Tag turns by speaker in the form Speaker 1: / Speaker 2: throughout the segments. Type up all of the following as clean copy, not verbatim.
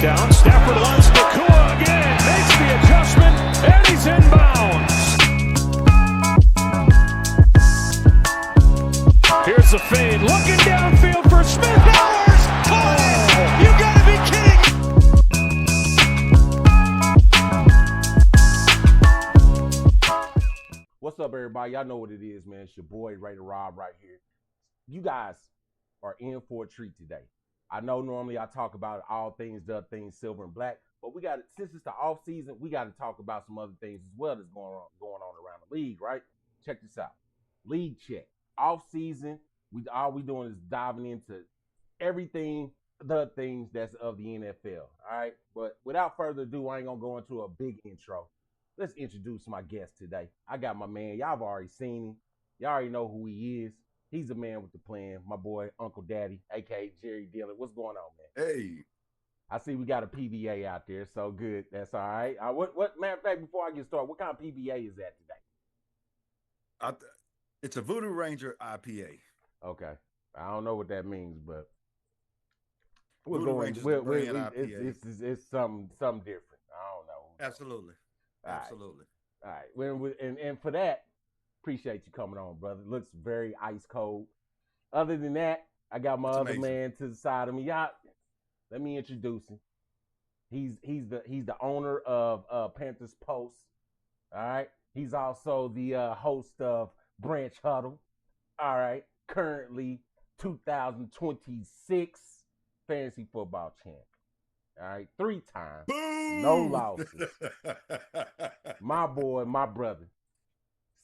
Speaker 1: down. Stafford wants Nakua again. Makes the adjustment, and he's inbounds. Here's the fade. Looking downfield for Smith. Powers caught it. You gotta be
Speaker 2: kidding. What's up, everybody? Y'all know what it is, man. It's your boy, Ray the Rob, right here. You guys are in for a treat today. I know normally I talk about all things, the things silver and black, but we got it since it's the off season. We got to talk about some other things as well that's going on around the league, right? Check this out, league check. Off season, all we doing is diving into everything, the things that's of the NFL. All right, but without further ado, I ain't gonna go into a big intro. Let's introduce my guest today. I got my man. Y'all have already seen him. Y'all already know who he is. He's a man with the plan. My boy, Uncle Daddy, a.k.a. Jerry Dillon. What's going on, man?
Speaker 3: Hey.
Speaker 2: I see we got a PBA out there, so good. That's all right. Matter of fact, before I get started, what kind of PBA is that today?
Speaker 3: It's a Voodoo Ranger IPA.
Speaker 2: Okay. I don't know what that means, but
Speaker 3: Voodoo Ranger's brand IPA.
Speaker 2: It's something different. I don't know.
Speaker 3: Absolutely. Absolutely.
Speaker 2: All right. And for that, appreciate you coming on, brother. Looks very ice cold. Other than that, I got my other man to the side of me. Y'all, let me introduce him. He's the owner of Panthers Post. All right. He's also the host of Branch Huddle. All right. Currently 2026 fantasy football champion. All right. 3 times.
Speaker 3: Boom!
Speaker 2: No losses. My boy, my brother,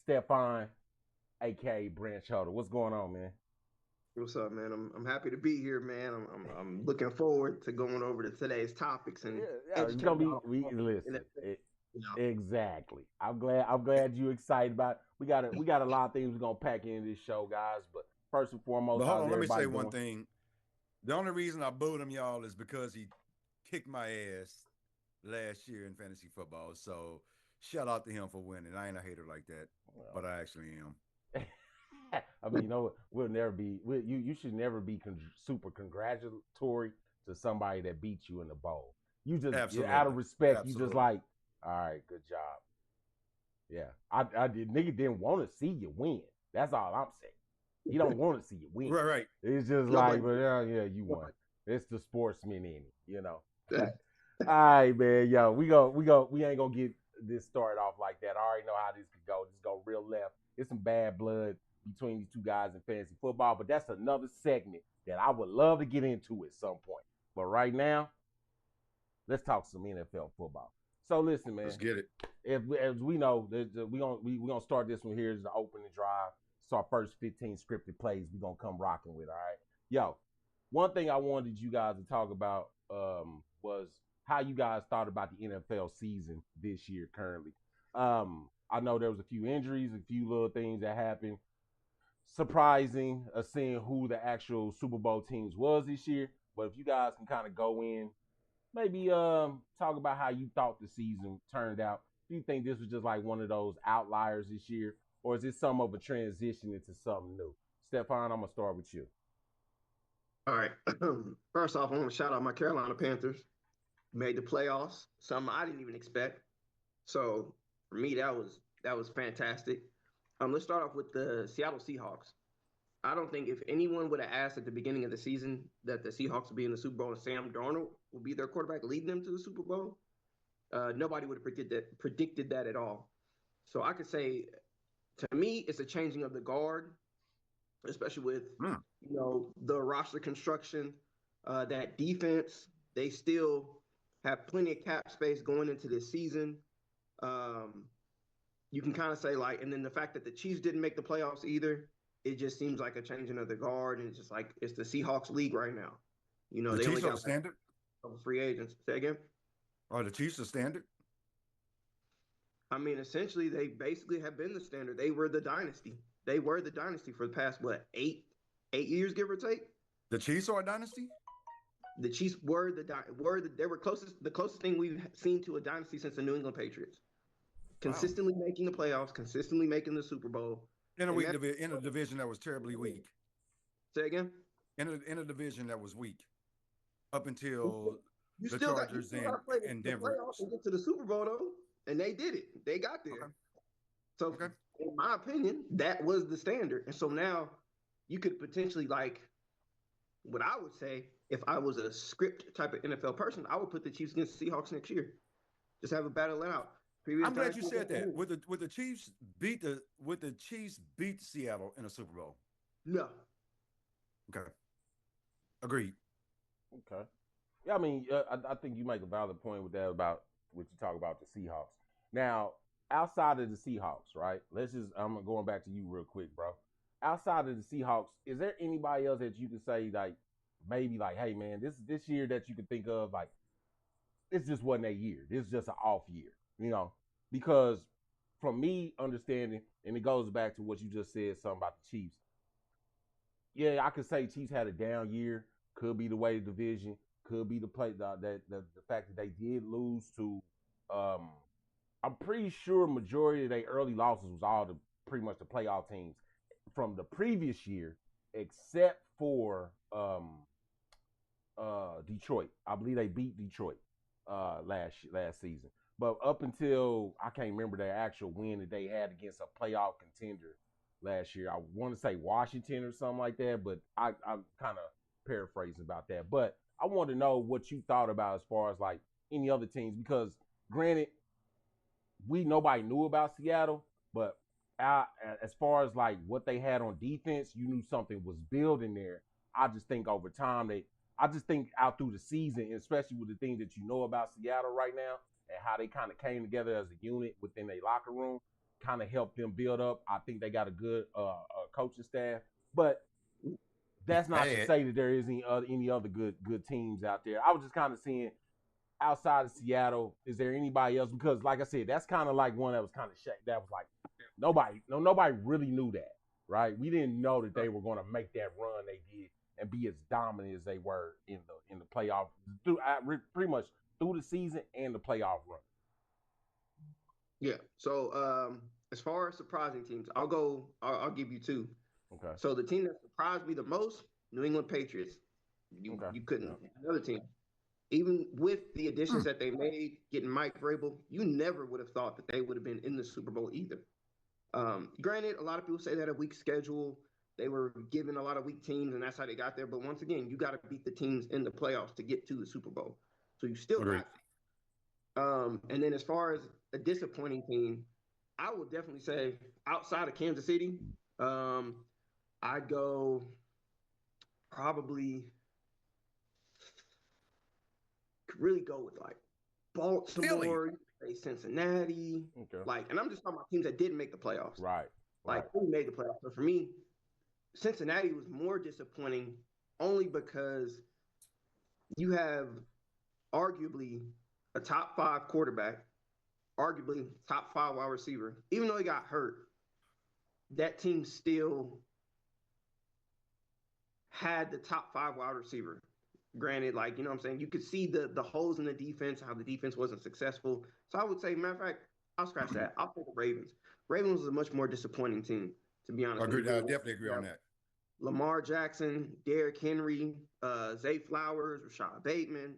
Speaker 2: Stefan, a.k.a. Branch Huddle. What's going on, man?
Speaker 4: What's up, man? I'm happy to be here, man. I'm looking forward to going over to today's topics and
Speaker 2: it's gonna be listen. Exactly. I'm glad you're excited about it. We got a lot of things we're gonna pack into this show, guys. But first and foremost,
Speaker 3: but hold on, let me say one thing. The only reason I booed him, y'all, is because he kicked my ass last year in fantasy football. So shout out to him for winning. I ain't a hater like that, but I actually am.
Speaker 2: I mean, you know, you should never be super congratulatory to somebody that beat you in the bowl. You just out of respect, you just like, all right, good job. Yeah, nigga didn't want to see you win. That's all I'm saying. He don't want to see you win.
Speaker 3: Right.
Speaker 2: It's just like, but yeah, you won. It's the sportsman in it, you know. All right, man. Yo, we ain't gonna get this started off like that. I already know how this could go. Just go real left. It's some bad blood between these two guys in fantasy football, but that's another segment that I would love to get into at some point. But right now, let's talk some NFL football. So listen, man.
Speaker 3: Let's get it.
Speaker 2: As we know, we gonna start this one here as the opening drive. It's our first 15 scripted plays we're gonna come rocking with. All right, yo. One thing I wanted you guys to talk about was how you guys thought about the NFL season this year currently. I know there was a few injuries, a few little things that happened. Surprising seeing who the actual Super Bowl teams was this year. But if you guys can kind of go in, maybe talk about how you thought the season turned out. Do you think this was just like one of those outliers this year? Or is this some of a transition into something new? Stefan, I'm going to start with you.
Speaker 4: All right. First off, I want to shout out my Carolina Panthers. Made the playoffs, something I didn't even expect. So for me, that was fantastic. Let's start off with the Seattle Seahawks. I don't think if anyone would have asked at the beginning of the season that the Seahawks would be in the Super Bowl and Sam Darnold will be their quarterback leading them to the Super Bowl, nobody would have predicted that at all. So I could say, to me, it's a changing of the guard, especially with the roster construction, that defense. They still have plenty of cap space going into this season. You can kind of say and then the fact that the Chiefs didn't make the playoffs either, it just seems like a changing of the guard, and it's just like it's the Seahawks league right now. You know,
Speaker 3: the
Speaker 4: they
Speaker 3: Chiefs
Speaker 4: only got
Speaker 3: are standard.
Speaker 4: Free agents. Say again.
Speaker 3: Are the Chiefs are standard?
Speaker 4: I mean, essentially, they basically have been the standard. They were the dynasty. They were the dynasty for the past 8 years, give or take.
Speaker 3: The Chiefs are a dynasty.
Speaker 4: The Chiefs were the closest thing we've seen to a dynasty since the New England Patriots. Consistently making the playoffs, consistently making the Super Bowl.
Speaker 3: In a division that was terribly weak.
Speaker 4: Say again?
Speaker 3: In a division that was weak up until the
Speaker 4: got
Speaker 3: Chargers
Speaker 4: to play
Speaker 3: and
Speaker 4: the
Speaker 3: Denver.
Speaker 4: playoffs and get to the Super Bowl though, and they did it. They got there.
Speaker 3: Okay.
Speaker 4: So,
Speaker 3: Okay.
Speaker 4: in my opinion, that was the standard. And so now you could potentially like what I would say if I was a script type of NFL person, I would put the Chiefs against the Seahawks next year. Just have a battle it out.
Speaker 3: I'm glad you said that. Would the Chiefs beat Seattle in a Super Bowl?
Speaker 4: No.
Speaker 3: Okay. Agreed.
Speaker 2: Okay. Yeah, I mean, I think you make a valid point with that about what you talk about the Seahawks. Now, outside of the Seahawks, right? I'm going back to you real quick, bro. Outside of the Seahawks, is there anybody else that you can say like maybe like, hey man, this year that you can think of like this just wasn't a year. This is just an off year, because from me understanding, and it goes back to what you just said, something about the Chiefs. Yeah, I could say Chiefs had a down year. Could be the way the division. Could be the fact that they did lose to. I'm pretty sure majority of their early losses was all pretty much the playoff teams from the previous year, except for Detroit. I believe they beat Detroit last season. But up until I can't remember their actual win that they had against a playoff contender last year. I want to say Washington or something like that, but I'm kind of paraphrasing about that. But I want to know what you thought about as far as like any other teams, because granted, nobody knew about Seattle, but as far as like what they had on defense, you knew something was building there. I just think over time I just think out through the season, especially with the things that you know about Seattle right now and how they kind of came together as a unit within their locker room, kind of helped them build up. I think they got a good coaching staff, but that's not to say that there is any other good teams out there. I was just kind of seeing outside of Seattle, is there anybody else? Because like I said, that's kind of like one that was kind of that was like nobody really knew that, right? We didn't know that they were going to make that run they did and be as dominant as they were in the playoff pretty much through the season and the playoff run.
Speaker 4: Yeah. So as far as surprising teams, I'll give you two.
Speaker 2: Okay.
Speaker 4: So the team that surprised me the most, New England Patriots. You couldn't another team. Even with the additions that they made, getting Mike Vrabel, you never would have thought that they would have been in the Super Bowl either. Granted, a lot of people say that a weak schedule, they were given a lot of weak teams, and that's how they got there. But once again, you got to beat the teams in the playoffs to get to the Super Bowl. So you still got. And then as far as a disappointing team, I would definitely say outside of Kansas City, I'd go probably really go with like Baltimore, Cincinnati, and I'm just talking about teams that didn't make the playoffs.
Speaker 2: Right.
Speaker 4: Who made the playoffs. But for me, Cincinnati was more disappointing only because you have arguably a top 5 quarterback, arguably top 5 wide receiver. Even though he got hurt, that team still had the top 5 wide receiver. Granted, like, you know what I'm saying? You could see the holes in the defense, how the defense wasn't successful. So I would say, matter of fact, I'll scratch that. I'll take the Ravens. Ravens was a much more disappointing team, to be honest.
Speaker 3: I definitely agree on that.
Speaker 4: Lamar Jackson, Derrick Henry, Zay Flowers, Rashad Bateman,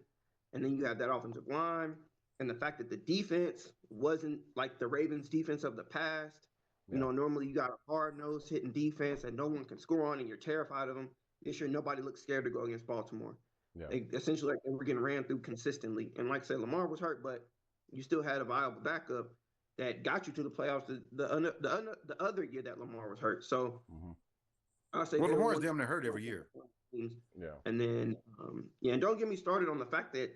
Speaker 4: and then you have that offensive line. And the fact that the defense wasn't like the Ravens defense of the past. Yeah. You know, normally you got a hard-nosed hitting defense that no one can score on and you're terrified of them. This year, nobody looks scared to go against Baltimore. Yeah. They essentially they were getting ran through consistently. And like I said, Lamar was hurt, but you still had a viable backup that got you to the playoffs the other year that Lamar was hurt. So I'll say
Speaker 3: Lamar's damn near hurt every year.
Speaker 4: Yeah. And then, and don't get me started on the fact that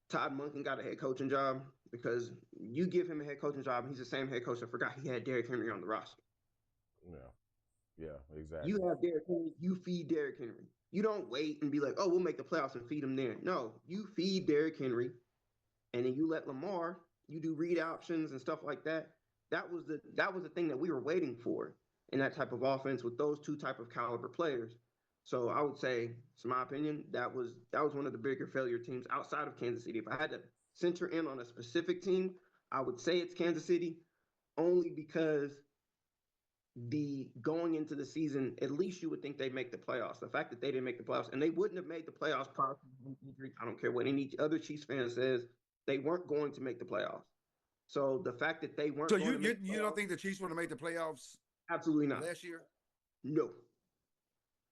Speaker 4: Todd Monken got a head coaching job, because you give him a head coaching job, and he's the same head coach that forgot he had Derrick Henry on the roster.
Speaker 2: Yeah, exactly.
Speaker 4: You have Derrick Henry, you feed Derrick Henry. You don't wait and be like, oh, we'll make the playoffs and feed him there. No, you feed Derrick Henry, and then you let Lamar, you do read options and stuff like that. That was the thing that we were waiting for in that type of offense with those two type of caliber players. So I would say, in my opinion, that was one of the bigger failure teams outside of Kansas City. If I had to center in on a specific team, I would say it's Kansas City, only because the going into the season, at least you would think they'd make the playoffs. The fact that they didn't make the playoffs, and they wouldn't have made the playoffs prior to the injury. I don't care what any other Chiefs fan says, they weren't going to make the playoffs. So the fact that they weren't
Speaker 3: So
Speaker 4: going to make the
Speaker 3: you don't
Speaker 4: playoffs,
Speaker 3: think the Chiefs would have made the playoffs
Speaker 4: absolutely not.
Speaker 3: last year?
Speaker 4: No.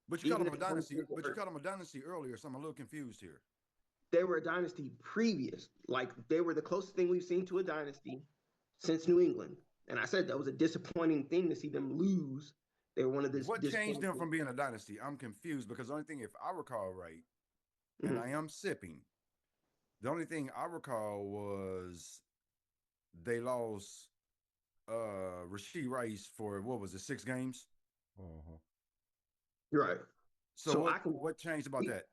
Speaker 3: But you called
Speaker 4: Even
Speaker 3: them a
Speaker 4: if Mahomes
Speaker 3: dynasty.
Speaker 4: didn't get
Speaker 3: But you
Speaker 4: hurt.
Speaker 3: called them a dynasty earlier, so I'm a little confused here.
Speaker 4: They were a dynasty previous. Like they were the closest thing we've seen to a dynasty since New England. And I said that was a disappointing thing to see them lose. They were one of this.
Speaker 3: What changed them from being a dynasty? I'm confused because the only thing, if I recall right, and I am sipping, the only thing I recall was they lost Rasheed Rice for what was it, 6 games?
Speaker 4: Right.
Speaker 3: So what changed about that?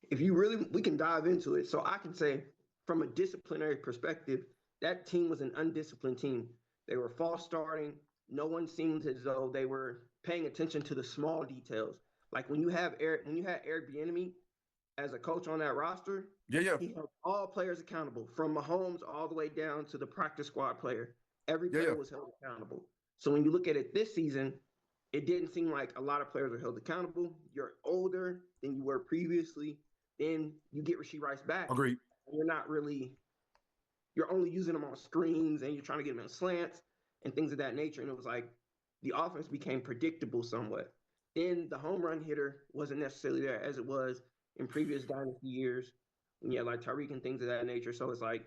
Speaker 4: If you really, we can dive into it. So I can say, from a disciplinary perspective, that team was an undisciplined team. They were false starting. No one seemed as though they were paying attention to the small details. Like when you had Eric Bieniemy as a coach on that roster, he held all players accountable, from Mahomes all the way down to the practice squad player. Every player was held accountable. So when you look at it this season, it didn't seem like a lot of players were held accountable. You're older than you were previously. Then you get Rasheed Rice back.
Speaker 3: Agreed.
Speaker 4: You're only using them on screens, and you're trying to get them in slants and things of that nature. And it was like the offense became predictable somewhat. Then the home run hitter wasn't necessarily there as it was in previous dynasty years when you had like Tyreek and things of that nature. So it's like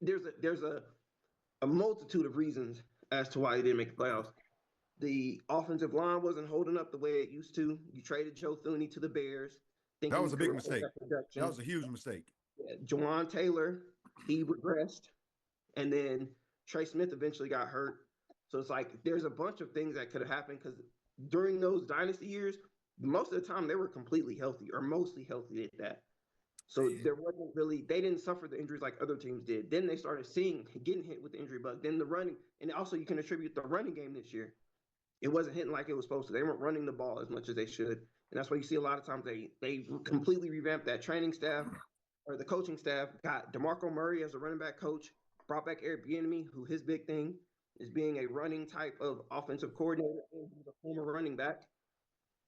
Speaker 4: there's a multitude of reasons as to why they didn't make the playoffs. The offensive line wasn't holding up the way it used to. You traded Joe Thuney to the Bears.
Speaker 3: That was a big mistake. That was a huge mistake.
Speaker 4: Yeah, Jawan Taylor, he regressed. And then Trey Smith eventually got hurt. So it's like there's a bunch of things that could have happened because during those dynasty years, most of the time they were completely healthy or mostly healthy at that. So there wasn't really, they didn't suffer the injuries like other teams did. Then they started getting hit with the injury bug. Then the running, and also you can attribute the running game this year. It wasn't hitting like it was supposed to. They weren't running the ball as much as they should. And that's why you see a lot of times they completely revamped that training staff or the coaching staff, got DeMarco Murray as a running back coach, brought back Eric Bieniemy, who his big thing is being a running type of offensive coordinator, and he's a former running back.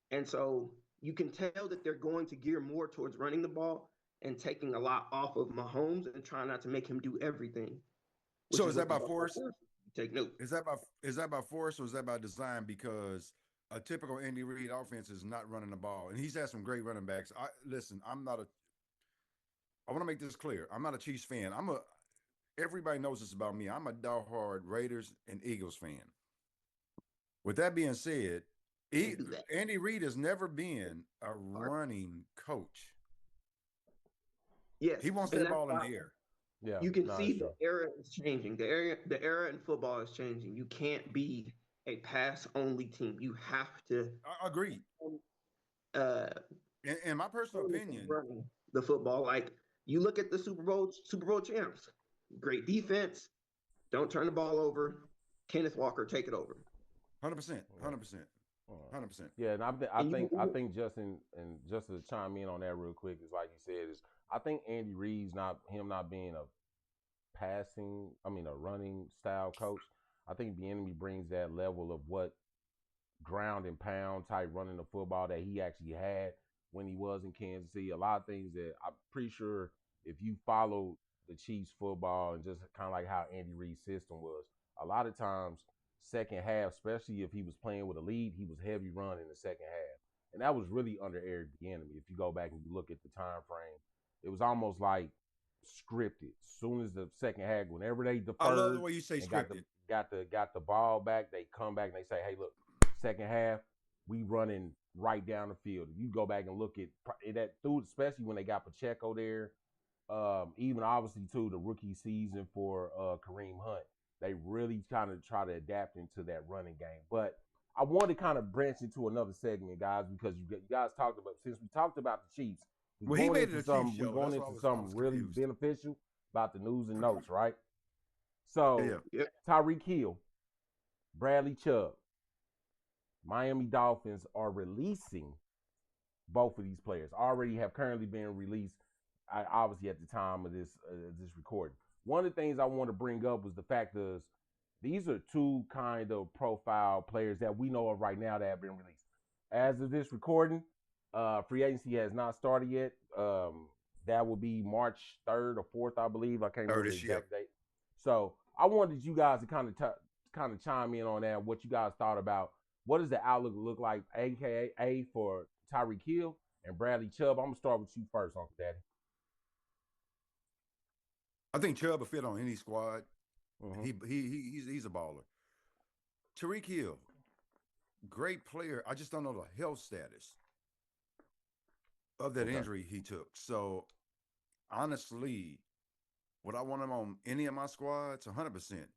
Speaker 4: And so you can tell that they're going to gear more towards running the ball and taking a lot off of Mahomes and trying not to make him do everything.
Speaker 3: So is that by force?
Speaker 4: Take note.
Speaker 3: Is that by force or is that by design? Because a typical Andy Reid offense is not running the ball, and he's had some great running backs. I want to make this clear. I'm not a Chiefs fan. Everybody knows this about me. I'm a diehard Raiders and Eagles fan. With that being said, Andy Reid has never been a running coach.
Speaker 4: Yes,
Speaker 3: he wants that ball in the air.
Speaker 4: Yeah, you can see the era is changing. The era in football is changing. You can't be a pass-only team. You have to.
Speaker 3: I agree. In my personal opinion,
Speaker 4: the football, like you look at the Super Bowl champs, great defense, don't turn the ball over. Kenneth Walker, take it over.
Speaker 3: 100%.
Speaker 2: Yeah, and I think Justin, and just to chime in on that real quick, is like you said, is I think Andy Reid's not being a running style coach. I think Bieniemy brings that level of what ground and pound type running the football that he actually had when he was in Kansas City. A lot of things that I'm pretty sure if you follow the Chiefs football and just kind of like how Andy Reid's system was, a lot of times second half, especially if he was playing with a lead, he was heavy run in the second half. And that was really under Eric Bieniemy. If you go back and you look at the time frame, it was almost like scripted. As soon as the second half, whenever they deferred,
Speaker 3: I love the way you say scripted.
Speaker 2: Got the ball back, they come back and they say, "Hey, look, second half, we running right down the field." If you go back and look at that through, especially when they got Pacheco there, even obviously too the rookie season for Kareem Hunt, they really kind of try to adapt into that running game. But I want to kind of branch into another segment, guys, because you guys talked about, since we talked about the Chiefs, we're going into something really beneficial about the news and notes, right? So Tyreek Hill, Bradley Chubb, Miami Dolphins are releasing both of these players. Already have currently been released, obviously at the time of this recording. One of the things I want to bring up was the fact is these are two kind of profile players that we know of right now that have been released. As of this recording, free agency has not started yet. That will be March 3rd or 4th, I believe. I can't remember the exact date. So I wanted you guys to kind of chime in on that. What you guys thought about what does the outlook look like, aka for Tyreek Hill and Bradley Chubb. I'm gonna start with you first, Uncle Daddy.
Speaker 3: I think Chubb will fit on any squad.
Speaker 2: Mm-hmm.
Speaker 3: He's a baller. Tyreek Hill, great player. I just don't know the health status of that injury he took. So honestly, would I want him on any of my squads? 100%.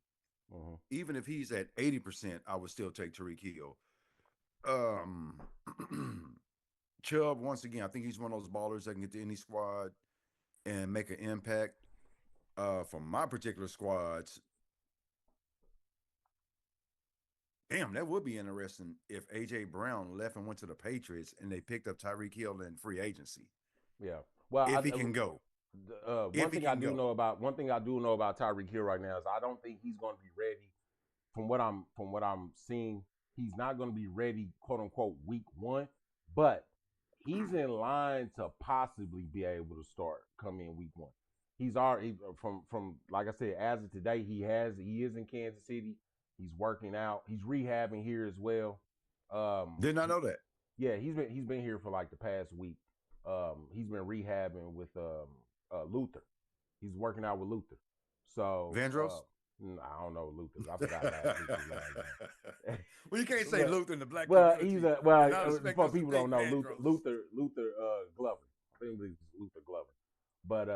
Speaker 2: Mm-hmm.
Speaker 3: Even if he's at 80%, I would still take Tyreek Hill. Chubb, once again, I think he's one of those ballers that can get to any squad and make an impact. For my particular squads, damn, that would be interesting if A.J. Brown left and went to the Patriots and they picked up Tyreek Hill in free agency.
Speaker 2: Yeah. Well,
Speaker 3: if he can go.
Speaker 2: One thing I do know about Tyreek Hill right now is I don't think he's going to be ready. From what I'm seeing, he's not going to be ready, quote unquote, week 1. But he's in line to possibly be able to start come in week 1. He's already from like I said, as of today, he is in Kansas City. He's working out. He's rehabbing here as well.
Speaker 3: Did not know that.
Speaker 2: Yeah, he's been here for like the past week. He's been rehabbing with Luther. He's working out with Luther. So
Speaker 3: Vandross?
Speaker 2: I don't know Luther. I forgot Luther's name.
Speaker 3: Well, you can't say Luther in the black
Speaker 2: community. For people
Speaker 3: don't
Speaker 2: know, Luther Glover. I think it's Luther Glover. But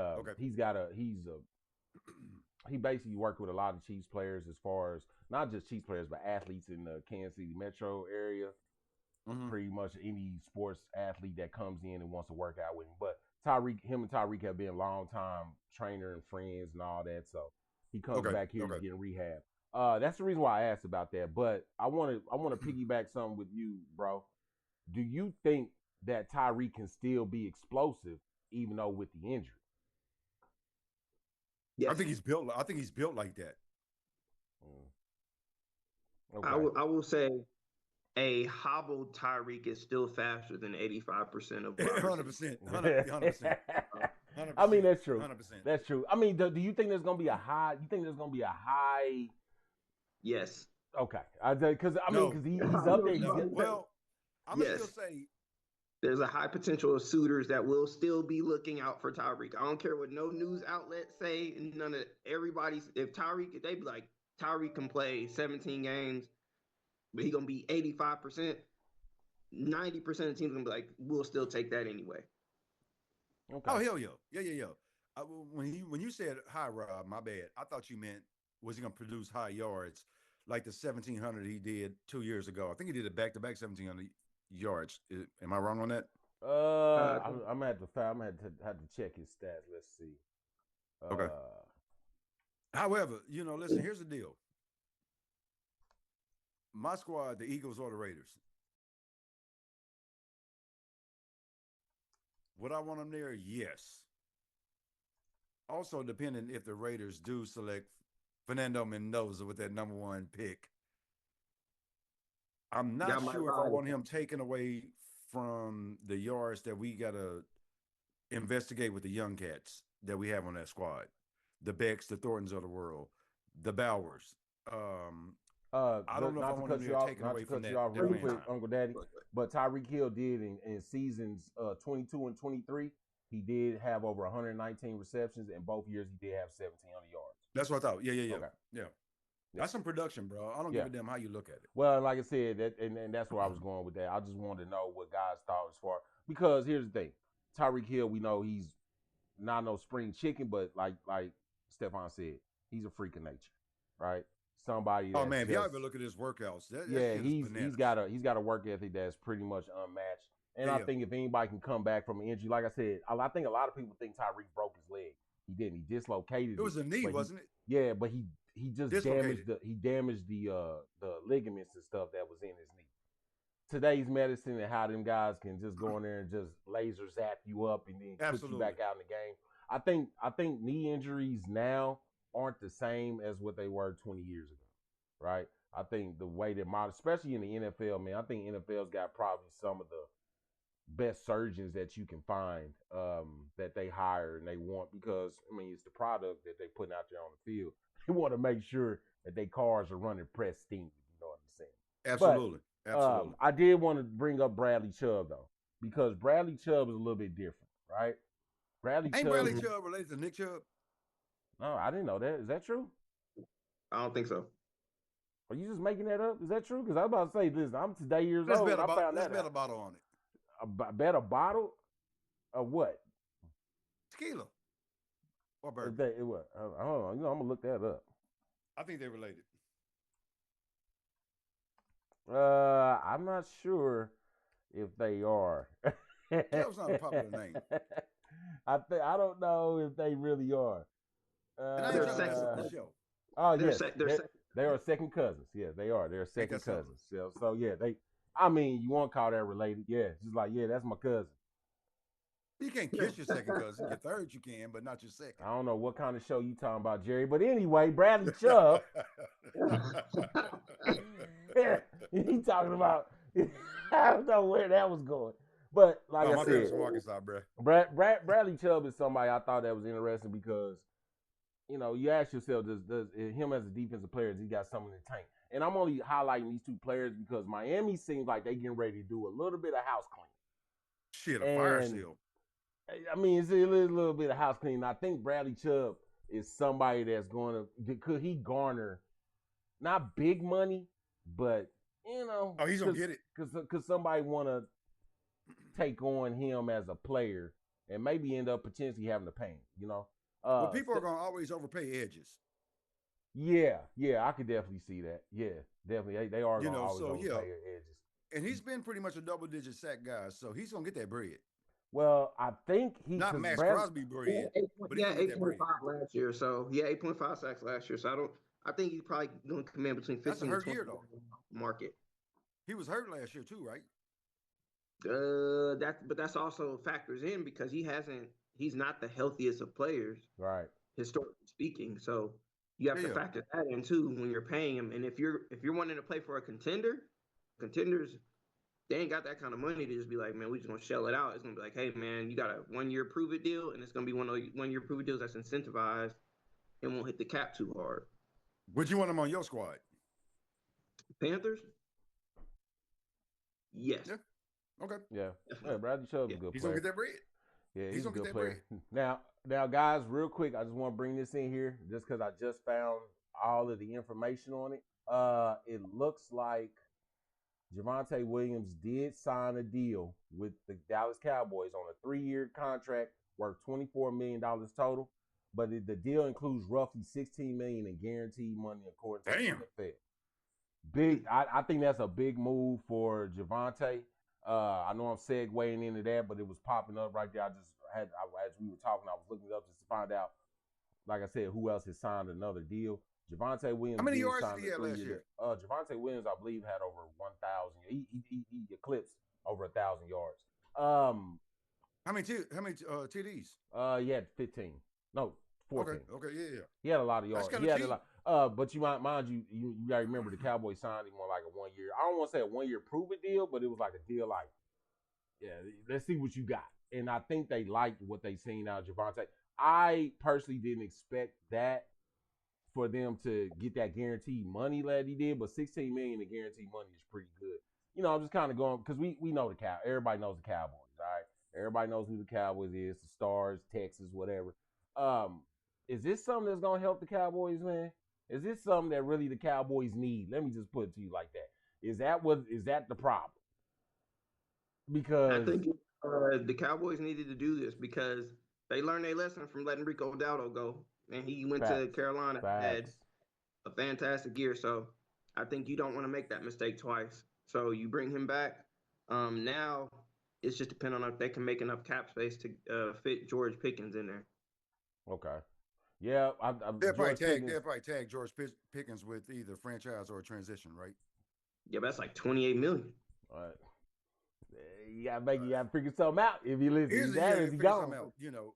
Speaker 2: he basically worked with a lot of Chiefs players as far as not just Chiefs players, but athletes in the Kansas City metro area. Mm-hmm. Pretty much any sports athlete that comes in and wants to work out with him. But him and Tyreek have been long time trainer and friends and all that. So he comes back here to get rehab. That's the reason why I asked about that. But I want to piggyback something with you, bro. Do you think that Tyreek can still be explosive even though with the injury?
Speaker 3: Yes. I think he's built like that.
Speaker 4: Okay. I will say a hobbled Tyreek is still faster than 85% of
Speaker 3: 100%. 100%.
Speaker 2: I mean, that's true. 100%. That's true. I mean, do you think there's going to be a high? You think there's going to be a high?
Speaker 4: Yes.
Speaker 2: Okay. Because he's up there.
Speaker 3: Well, I'm going to still say
Speaker 4: there's a high potential of suitors that will still be looking out for Tyreek. I don't care what no news outlets say. None of everybody's. If they be like, Tyreek can play 17 games, but he's going to be 85%. 90% of the teams going to be like, we'll still take that anyway.
Speaker 3: Okay. Oh, hell yeah. When you said high, Rob, my bad. I thought you meant was he going to produce high yards like the 1,700 he did 2 years ago. I think he did it back-to-back 1,700 yards. Am I wrong on that?
Speaker 2: I'm gonna have to check his stats. Let's see.
Speaker 3: Okay. However, listen. Here's the deal. My squad, the Eagles or the Raiders. Would I want them there? Yes. Also, depending if the Raiders do select Fernando Mendoza with that number 1 pick. I'm not sure if I want him taken away from the yards that we got to investigate with the young cats that we have on that squad. The Becks, the Thorntons of the world, the Bowers. I don't know if I want him taken away from that. Not to cut you off real quick,
Speaker 2: Uncle Daddy, but Tyreek Hill did in seasons 22 and 23, he did have over 119 receptions. In both years, he did have 1,700 yards.
Speaker 3: That's what I thought. Yeah. Okay. Yeah. That's some production, bro. I don't give a damn how you look at it.
Speaker 2: Well, like I said, and that's where I was going with that. I just wanted to know what guys thought as far, because here's the thing. Tyreek Hill, we know he's not no spring chicken, but like Stephon said, he's a freak of nature, right? Somebody.
Speaker 3: Oh man, if y'all ever look at his workouts,
Speaker 2: he's got a work ethic that's pretty much unmatched. And I think if anybody can come back from an injury, like I said, I think a lot of people think Tyreek broke his leg. He didn't. He dislocated it.
Speaker 3: It was a knee, wasn't it?
Speaker 2: Yeah, but he just damaged the ligaments and stuff that was in his knee. Today's medicine and how them guys can just go in there and just laser zap you up and then put you back out in the game. I think knee injuries now aren't the same as what they were 20 years ago. right? I think the way that modern, especially in the NFL, man, I think NFL's got probably some of the best surgeons that you can find that they hire and they want because I mean it's the product that they putting out there on the field. They want to make sure that their cars are running pristine. You know what I'm saying?
Speaker 3: Absolutely.
Speaker 2: But
Speaker 3: Absolutely.
Speaker 2: I did want to bring up Bradley Chubb though because Bradley Chubb is a little bit different, right? Bradley
Speaker 3: Ain't
Speaker 2: Chubb.
Speaker 3: Bradley Chubb related to Nick Chubb?
Speaker 2: No, I didn't know that. Is that true?
Speaker 4: I don't think so.
Speaker 2: Are you just making that up? Is that true? Because I was about to say, listen, I'm today years
Speaker 3: Let's
Speaker 2: old
Speaker 3: bet
Speaker 2: and I found
Speaker 3: let's
Speaker 2: that
Speaker 3: bet
Speaker 2: out.
Speaker 3: a bottle on it.
Speaker 2: Bet a bottle of what?
Speaker 3: Tequila or
Speaker 2: Is
Speaker 3: bourbon.
Speaker 2: that, what? Hold on. You know, I'm gonna look that up.
Speaker 3: I think they're related.
Speaker 2: I'm not sure if they are.
Speaker 3: Chubb's not a popular name.
Speaker 2: I don't know if they really are.
Speaker 3: And I ain't trying to mess up the show.
Speaker 2: Oh
Speaker 4: They're
Speaker 2: yes,
Speaker 4: sec-
Speaker 2: they,
Speaker 4: they're sec-
Speaker 2: they are second cousins. Yeah, they are. They're second
Speaker 3: that something?
Speaker 2: cousins. So yeah, they. I mean, you won't call that related. Yeah, just like yeah, that's my cousin.
Speaker 3: You can't kiss your second cousin. Your third you can, but not your second.
Speaker 2: I don't know what kind of show you talking about, Jerry. But anyway, Bradley Chubb. He talking about. I don't know where that was going, but like I
Speaker 3: my
Speaker 2: said,
Speaker 3: dad's from Arkansas, bro.
Speaker 2: Bradley Chubb is somebody I thought that was interesting because, you know, you ask yourself, does him as a defensive player, has he got something in the tank? And I'm only highlighting these two players because Miami seems like they getting ready to do a little bit of house cleaning.
Speaker 3: Shit, a fire sale.
Speaker 2: I mean, it's a little bit of house cleaning. I think Bradley Chubb is somebody that's going to, could he garner not big money, but, you know.
Speaker 3: Oh, he's going to get it.
Speaker 2: Because somebody want to take on him as a player and maybe end up potentially having to pay him, you know.
Speaker 3: Well, people are going to always overpay edges.
Speaker 2: Yeah, I could definitely see that. Yeah, definitely. They are going to always overpay their edges.
Speaker 3: And he's been pretty much a double-digit sack guy, so he's going to get that bread.
Speaker 2: Well, I think
Speaker 3: not Max Crosby bread, but he
Speaker 4: 8.5 last year. So 8.5 sacks last year. So I think he's probably going to command between 15 and 20
Speaker 3: year, though.
Speaker 4: Market.
Speaker 3: He was hurt last year too, right?
Speaker 4: But that's also factors in because he's not the healthiest of players,
Speaker 2: right?
Speaker 4: Historically speaking. So you have to factor that in too when you're paying him. And if you're wanting to play for a contenders. They ain't got that kind of money to just be like, man, we just gonna shell it out. It's gonna be like, hey, man, you got a 1 year prove it deal, and it's gonna be one of 1 year prove it deals that's incentivized and won't hit the cap too hard.
Speaker 3: Would you want him on your squad?
Speaker 4: Panthers? Yes.
Speaker 3: Yeah. Okay.
Speaker 2: Yeah. Bradley Chubb's a good player.
Speaker 3: He's gonna get that bread.
Speaker 2: Yeah, he's a good player. Now, guys, real quick, I just want to bring this in here just because I just found all of the information on it. It looks like Javonte Williams did sign a deal with the Dallas Cowboys on a 3-year contract worth $24 million total, but the deal includes roughly $16 million in guaranteed money according to the NFL. Big, I think that's a big move for Javonte. I know I'm segueing into that, but it was popping up right there. As we were talking, I was looking it up just to find out, like I said, who else has signed another deal. Javonte Williams.
Speaker 3: How many yards did he have last year?
Speaker 2: Javonte Williams, I believe, had over 1,000. He eclipsed over 1,000 yards.
Speaker 3: How many TDs?
Speaker 2: He had 15. No, 14.
Speaker 3: Okay, yeah.
Speaker 2: He had a lot of yards.
Speaker 3: That's kind of cheap.
Speaker 2: But you mind you gotta remember the Cowboys signed him on like a 1 year. I don't want to say a 1 year prove it deal, but it was like a deal like, yeah, let's see what you got. And I think they liked what they seen out of Javonte. I personally didn't expect that for them to get that guaranteed money that he did, but $16 million in guaranteed money is pretty good. You know, I'm just kind of going because we know the Cow. Everybody knows the Cowboys, all right? Everybody knows who the Cowboys is, the Stars, Texas, whatever. Is this something that's gonna help the Cowboys, man? Is this something that really the Cowboys need? Let me just put it to you like that. Is that the problem? Because
Speaker 4: I think the Cowboys needed to do this because they learned their lesson from letting Rico Dowdle go, and he went to Carolina and had a fantastic year. So I think you don't want to make that mistake twice. So you bring him back. Now it's just depending on if they can make enough cap space to fit George Pickens in there.
Speaker 2: Okay. Yeah,
Speaker 3: they'll probably tag George Pickens with either franchise or a transition, right?
Speaker 4: Yeah, that's like $28 million.
Speaker 2: All right. You gotta figure something out if you listen.
Speaker 3: Here's the year to figure something out. You know,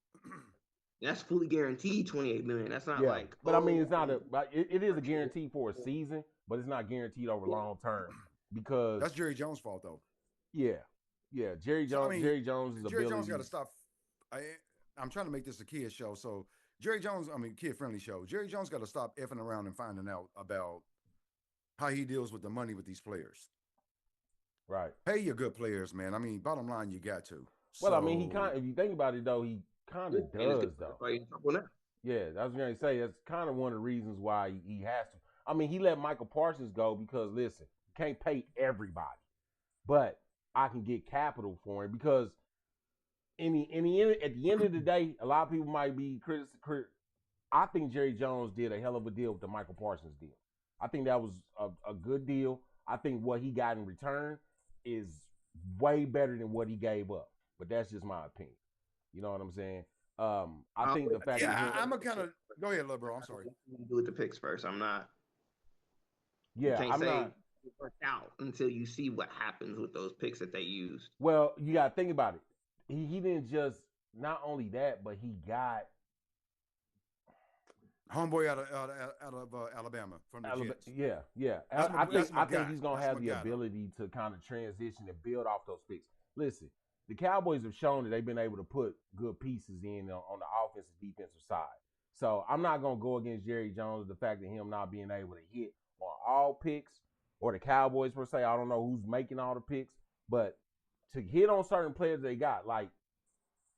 Speaker 4: That's fully guaranteed 28 million. That's not
Speaker 2: Yeah,
Speaker 4: like,
Speaker 2: but I mean,
Speaker 4: oh,
Speaker 2: it's not it is a guarantee for a season, but it's not guaranteed over long term because
Speaker 3: That's Jerry Jones' fault, though.
Speaker 2: yeah, Jerry
Speaker 3: So I
Speaker 2: Jones,
Speaker 3: mean,
Speaker 2: Jerry Jones'
Speaker 3: Jerry Jones got
Speaker 2: ability.
Speaker 3: to stop. I'm trying to make this a kid show, so Jerry Jones, kid friendly show. Jerry Jones got to stop effing around and finding out about how he deals with the money with these players.
Speaker 2: Right.
Speaker 3: Pay your good players, man. I mean, bottom line, you got to.
Speaker 2: Well, I mean, he
Speaker 3: So
Speaker 2: if you think about it though, he kind of does though. Yeah, I was going to say that's kind of one of the reasons why he has to. I mean, he let Michael Parsons go because listen, you can't pay everybody, but I can get capital for him because at the end of the day, a lot of people might be critical. I think Jerry Jones did a hell of a deal with the Michael Parsons deal. I think that was a good deal. I think what he got in return is way better than what he gave up. But that's just my opinion. You know what I'm saying? I think the fact that
Speaker 3: I'm a kind of go ahead, little bro. I'm sorry.
Speaker 4: Do with the picks first. I'm not.
Speaker 2: Yeah,
Speaker 4: you can't
Speaker 2: I'm
Speaker 4: say
Speaker 2: not.
Speaker 4: it worked out until you see what happens with those picks that they used.
Speaker 2: Well, you got to think about it. He didn't just not only that, but he got
Speaker 3: homeboy out of Alabama from the Jets.
Speaker 2: Yeah. I think he's gonna have the ability to kind of transition and build off those picks. Listen, the Cowboys have shown that they've been able to put good pieces in on the offensive defensive side. So I'm not gonna go against Jerry Jones, the fact that him not being able to hit on all picks or the Cowboys per se. I don't know who's making all the picks, but to hit on certain players they got, like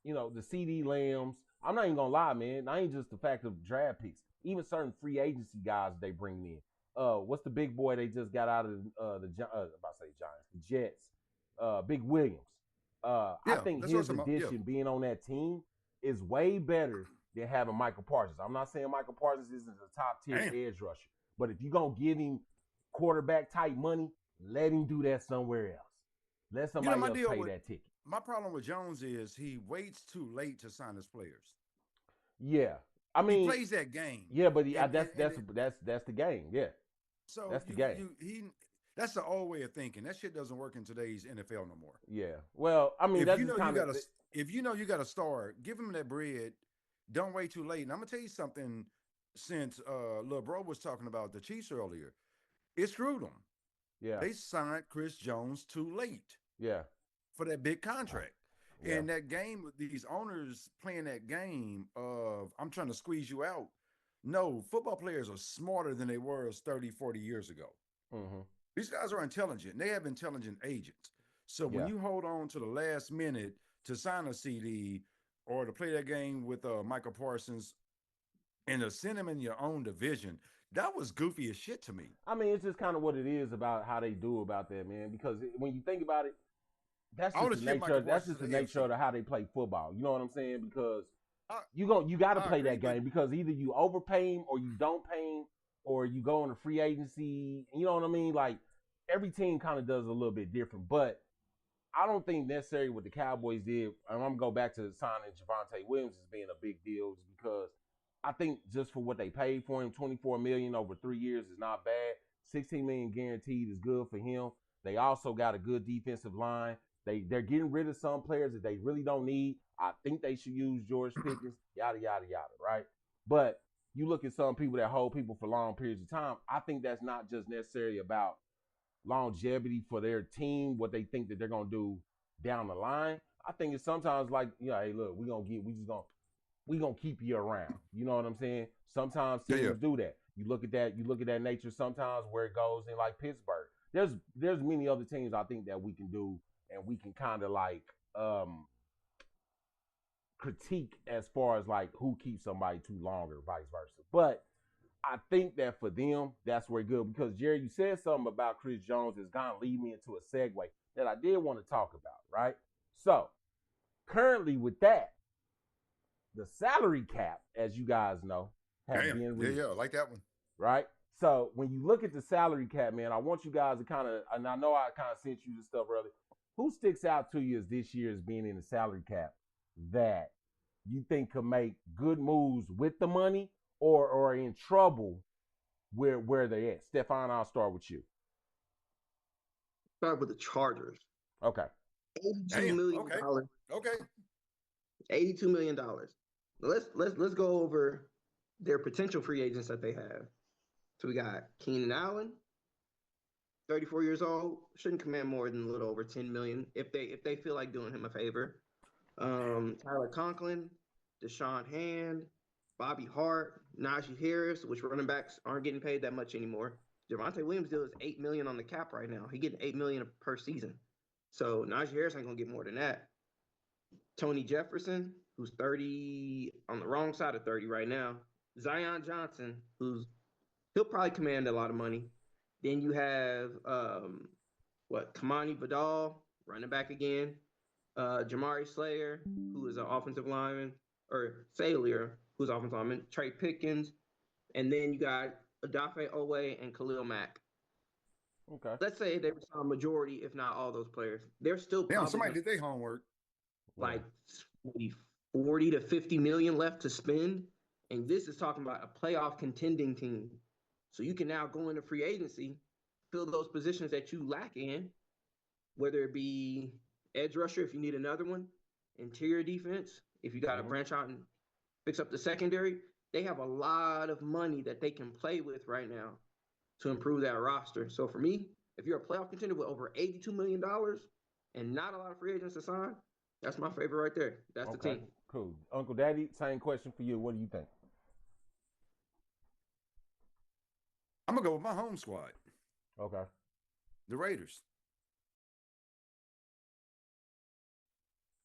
Speaker 2: the CD Lambs. I'm not even gonna lie, man. I ain't just the fact of draft picks. Even certain free agency guys they bring in. What's the big boy they just got out of the about to say Giants, the Jets? Big Williams. I think his addition being on that team is way better than having Michael Parsons. I'm not saying Michael Parsons isn't a top tier edge rusher, but if you're gonna give him quarterback type money, let him do that somewhere else. Let somebody else pay that ticket.
Speaker 3: My problem with Jones is he waits too late to sign his players.
Speaker 2: Yeah, I mean
Speaker 3: he plays that game.
Speaker 2: Yeah, but that's the game. Yeah,
Speaker 3: so
Speaker 2: that's the game.
Speaker 3: That's the old way of thinking. That shit doesn't work in today's NFL no more.
Speaker 2: Yeah, well, I mean,
Speaker 3: if you know you got to start, give him that bread. Don't wait too late. And I'm gonna tell you something. Since Lil Bro was talking about the Chiefs earlier, it screwed them.
Speaker 2: Yeah,
Speaker 3: they signed Chris Jones too late.
Speaker 2: Yeah.
Speaker 3: For that big contract. And that game with these owners playing that game of I'm trying to squeeze you out. No, football players are smarter than they were 30, 40 years ago.
Speaker 2: Mm-hmm.
Speaker 3: These guys are intelligent. They have intelligent agents. So when you hold on to the last minute to sign a CD or to play that game with Michael Parsons and to send him in your own division, that was goofy as shit to me.
Speaker 2: I mean, it's just kind of what it is about how they do about that, man. Because when you think about it, that's just the nature. That's just the nature of how they play football. You know what I'm saying? Because you got to play that game because either you overpay him or you don't pay him or you go on a free agency. You know what I mean? Like every team kind of does a little bit different. But I don't think necessarily what the Cowboys did. And I'm gonna go back to signing Javonte Williams as being a big deal, is because I think just for what they paid for him, $24 million over 3 years is not bad. $16 million guaranteed is good for him. They also got a good defensive line. They're getting rid of some players that they really don't need. I think they should use George Pickens, yada, yada, yada, right? But you look at some people that hold people for long periods of time. I think that's not just necessarily about longevity for their team, what they think that they're going to do down the line. I think it's sometimes like, hey, look, we're going to keep you around. You know what I'm saying? Sometimes teams do that. You look at that nature sometimes where it goes in like Pittsburgh. There's many other teams I think that we can do and we can kind of like critique as far as like who keeps somebody too long or vice versa. But I think that for them, that's where good, because Jerry, you said something about Chris Jones that's gonna lead me into a segue that I did want to talk about, right? So currently with that, the salary cap, as you guys know, has been reached.
Speaker 3: Yeah, I like that one.
Speaker 2: Right? So when you look at the salary cap, man, I want you guys to kind of, and I know I kind of sent you this stuff earlier. Who sticks out to you as this year as being in the salary cap that you think could make good moves with the money or in trouble where they're at? Stefan, I'll start with you.
Speaker 4: Start with the Chargers.
Speaker 2: Okay.
Speaker 4: $82 million.
Speaker 3: Okay.
Speaker 4: $82 million. Let's go over their potential free agents that they have. So we got Keenan Allen, 34 years old, shouldn't command more than a little over 10 million if they feel like doing him a favor. Tyler Conklin, Deshaun Hand, Bobby Hart, Najee Harris, which running backs aren't getting paid that much anymore. Javonte Williams deal is 8 million on the cap right now. He getting 8 million per season. So Najee Harris ain't gonna get more than that. Tony Jefferson, who's 30 on the wrong side of 30 right now. Zion Johnson, he'll probably command a lot of money. Then you have Kamani Vidal, running back again. Jamari Slayer, who is an offensive lineman, or Salier, who's offensive lineman. Trey Pickens, and then you got Adafe Owe and Khalil Mack.
Speaker 2: Okay.
Speaker 4: Let's say they were a majority, if not all those players. They're still
Speaker 3: Damn,
Speaker 4: probably
Speaker 3: somebody did their homework.
Speaker 4: like maybe 40 to 50 million left to spend. And this is talking about a playoff contending team. So you can now go into free agency, fill those positions that you lack in, whether it be edge rusher if you need another one, interior defense, if you got to branch out and fix up the secondary. They have a lot of money that they can play with right now to improve that roster. So for me, if you're a playoff contender with over $82 million and not a lot of free agents to sign, that's my favorite right there. That's the team.
Speaker 2: Cool. Uncle Daddy, same question for you. What do you think?
Speaker 3: I'm going to go with my home squad.
Speaker 2: Okay.
Speaker 3: The Raiders.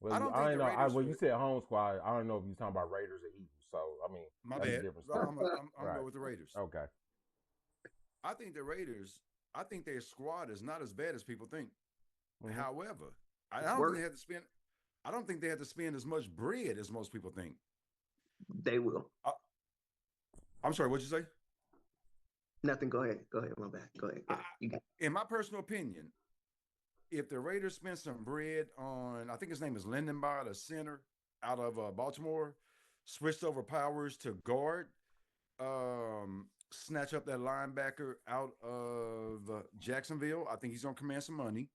Speaker 2: Well,
Speaker 3: I don't
Speaker 2: I
Speaker 3: think
Speaker 2: know.
Speaker 3: the Raiders
Speaker 2: Well, you said home squad. I don't know if you're talking about Raiders or Eagles. So, I mean,
Speaker 3: my
Speaker 2: that's
Speaker 3: bad.
Speaker 2: a different
Speaker 3: I'm
Speaker 2: story.
Speaker 3: going to go with the Raiders.
Speaker 2: Okay.
Speaker 3: I think the Raiders, I think their squad is not as bad as people think. Mm-hmm. However, I don't think they have to spend as much bread as most people think.
Speaker 4: They will.
Speaker 3: I'm sorry, what'd you say?
Speaker 4: Nothing. Go ahead. My bad. Go ahead.
Speaker 3: In my personal opinion, if the Raiders spend some bread on, I think his name is Lindenbaugh, the center out of Baltimore, switched over Powers to guard, snatch up that linebacker out of Jacksonville. I think he's going to command some money.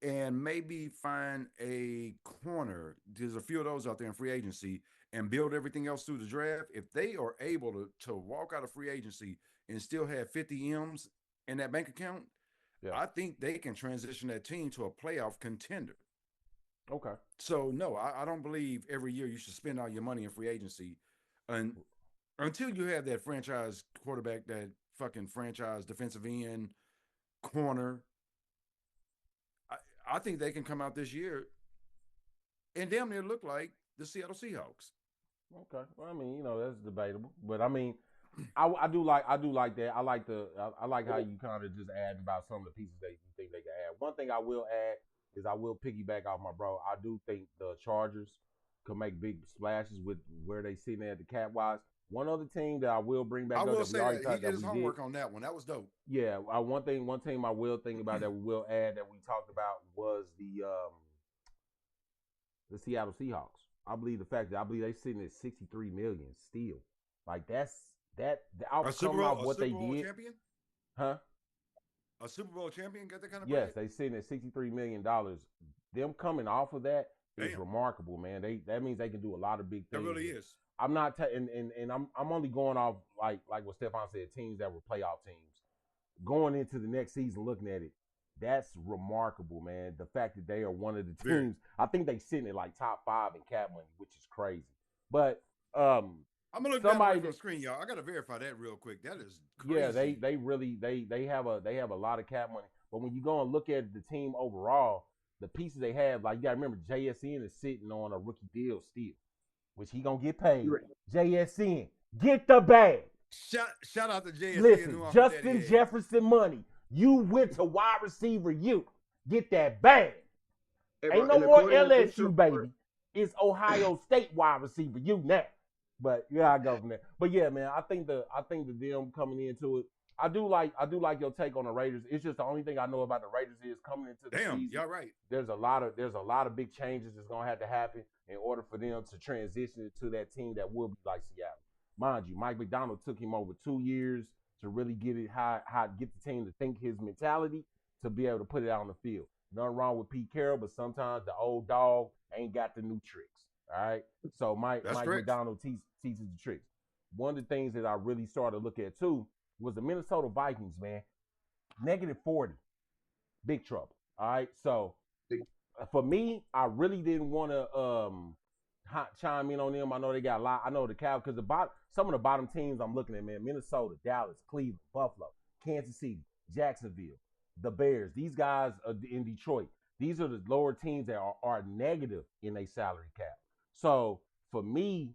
Speaker 3: And maybe find a corner. There's a few of those out there in free agency and build everything else through the draft. If they are able to walk out of free agency and still have 50 M's in that bank account, I think they can transition that team to a playoff contender.
Speaker 2: Okay.
Speaker 3: So, no, I don't believe every year you should spend all your money in free agency until you have that franchise quarterback, that fucking franchise defensive end, corner. I think they can come out this year and damn near look like the Seattle Seahawks.
Speaker 2: Okay. Well, I mean, that's debatable, but I mean, I do like that. I like how you kind of just add about some of the pieces that you think they can add. One thing I will add is I will piggyback off my bro. I do think the Chargers could make big splashes with where they sitting at the cap wise. One other team that I will bring back.
Speaker 3: I will say that he did his homework on that one. That was dope.
Speaker 2: Yeah, one team I will think about that we will add that we talked about was the Seattle Seahawks. I believe they sitting at 63 million still. Like that outcome of what they did.
Speaker 3: Champion?
Speaker 2: Huh?
Speaker 3: A Super Bowl champion got that kind of
Speaker 2: Yes,
Speaker 3: bread?
Speaker 2: they sitting at $63 million. Them coming off of that is remarkable, man. That means they can do a lot of big things.
Speaker 3: It really is.
Speaker 2: I'm not and I'm only going off like what Stephon said, teams that were playoff teams. Going into the next season looking at it, that's remarkable, man. The fact that they are one of the teams, I think they sitting at like top 5 in cap money, which is crazy. But
Speaker 3: I'm gonna look that on the screen, y'all. I gotta verify that real quick. That is crazy.
Speaker 2: Yeah, they really have a lot of cap money. But when you go and look at the team overall, the pieces they have, like you gotta remember JSN is sitting on a rookie deal still, which he gonna get paid. JSN, get the bag.
Speaker 3: Shout out to JSN.
Speaker 2: Listen, Justin Jefferson money. You went to wide receiver. You get that bag. Ain't no more LSU, baby. It's Ohio State wide receiver. You now. But yeah, I go from there. But yeah, man, I think the them coming into it. I do like your take on the Raiders. It's just the only thing I know about the Raiders is coming into the season.
Speaker 3: Y'all right.
Speaker 2: There's a lot of big changes that's gonna have to happen in order for them to transition to that team that will be like Seattle. Mind you, Mike McDonald took him over 2 years to really get it how get the team to think his mentality to be able to put it out on the field. Nothing wrong with Pete Carroll, but sometimes the old dog ain't got the new tricks. All right. So Mike
Speaker 3: That's correct.
Speaker 2: McDonald teaches the tricks. One of the things that I really started to look at too was the Minnesota Vikings, man. -40. Big trouble. All right. So for me, I really didn't want to chime in on them. I know they got a lot. I know the Cavs because some of the bottom teams I'm looking at, man, Minnesota, Dallas, Cleveland, Buffalo, Kansas City, Jacksonville, the Bears. These guys are in Detroit. These are the lower teams that are negative in a salary cap. So for me,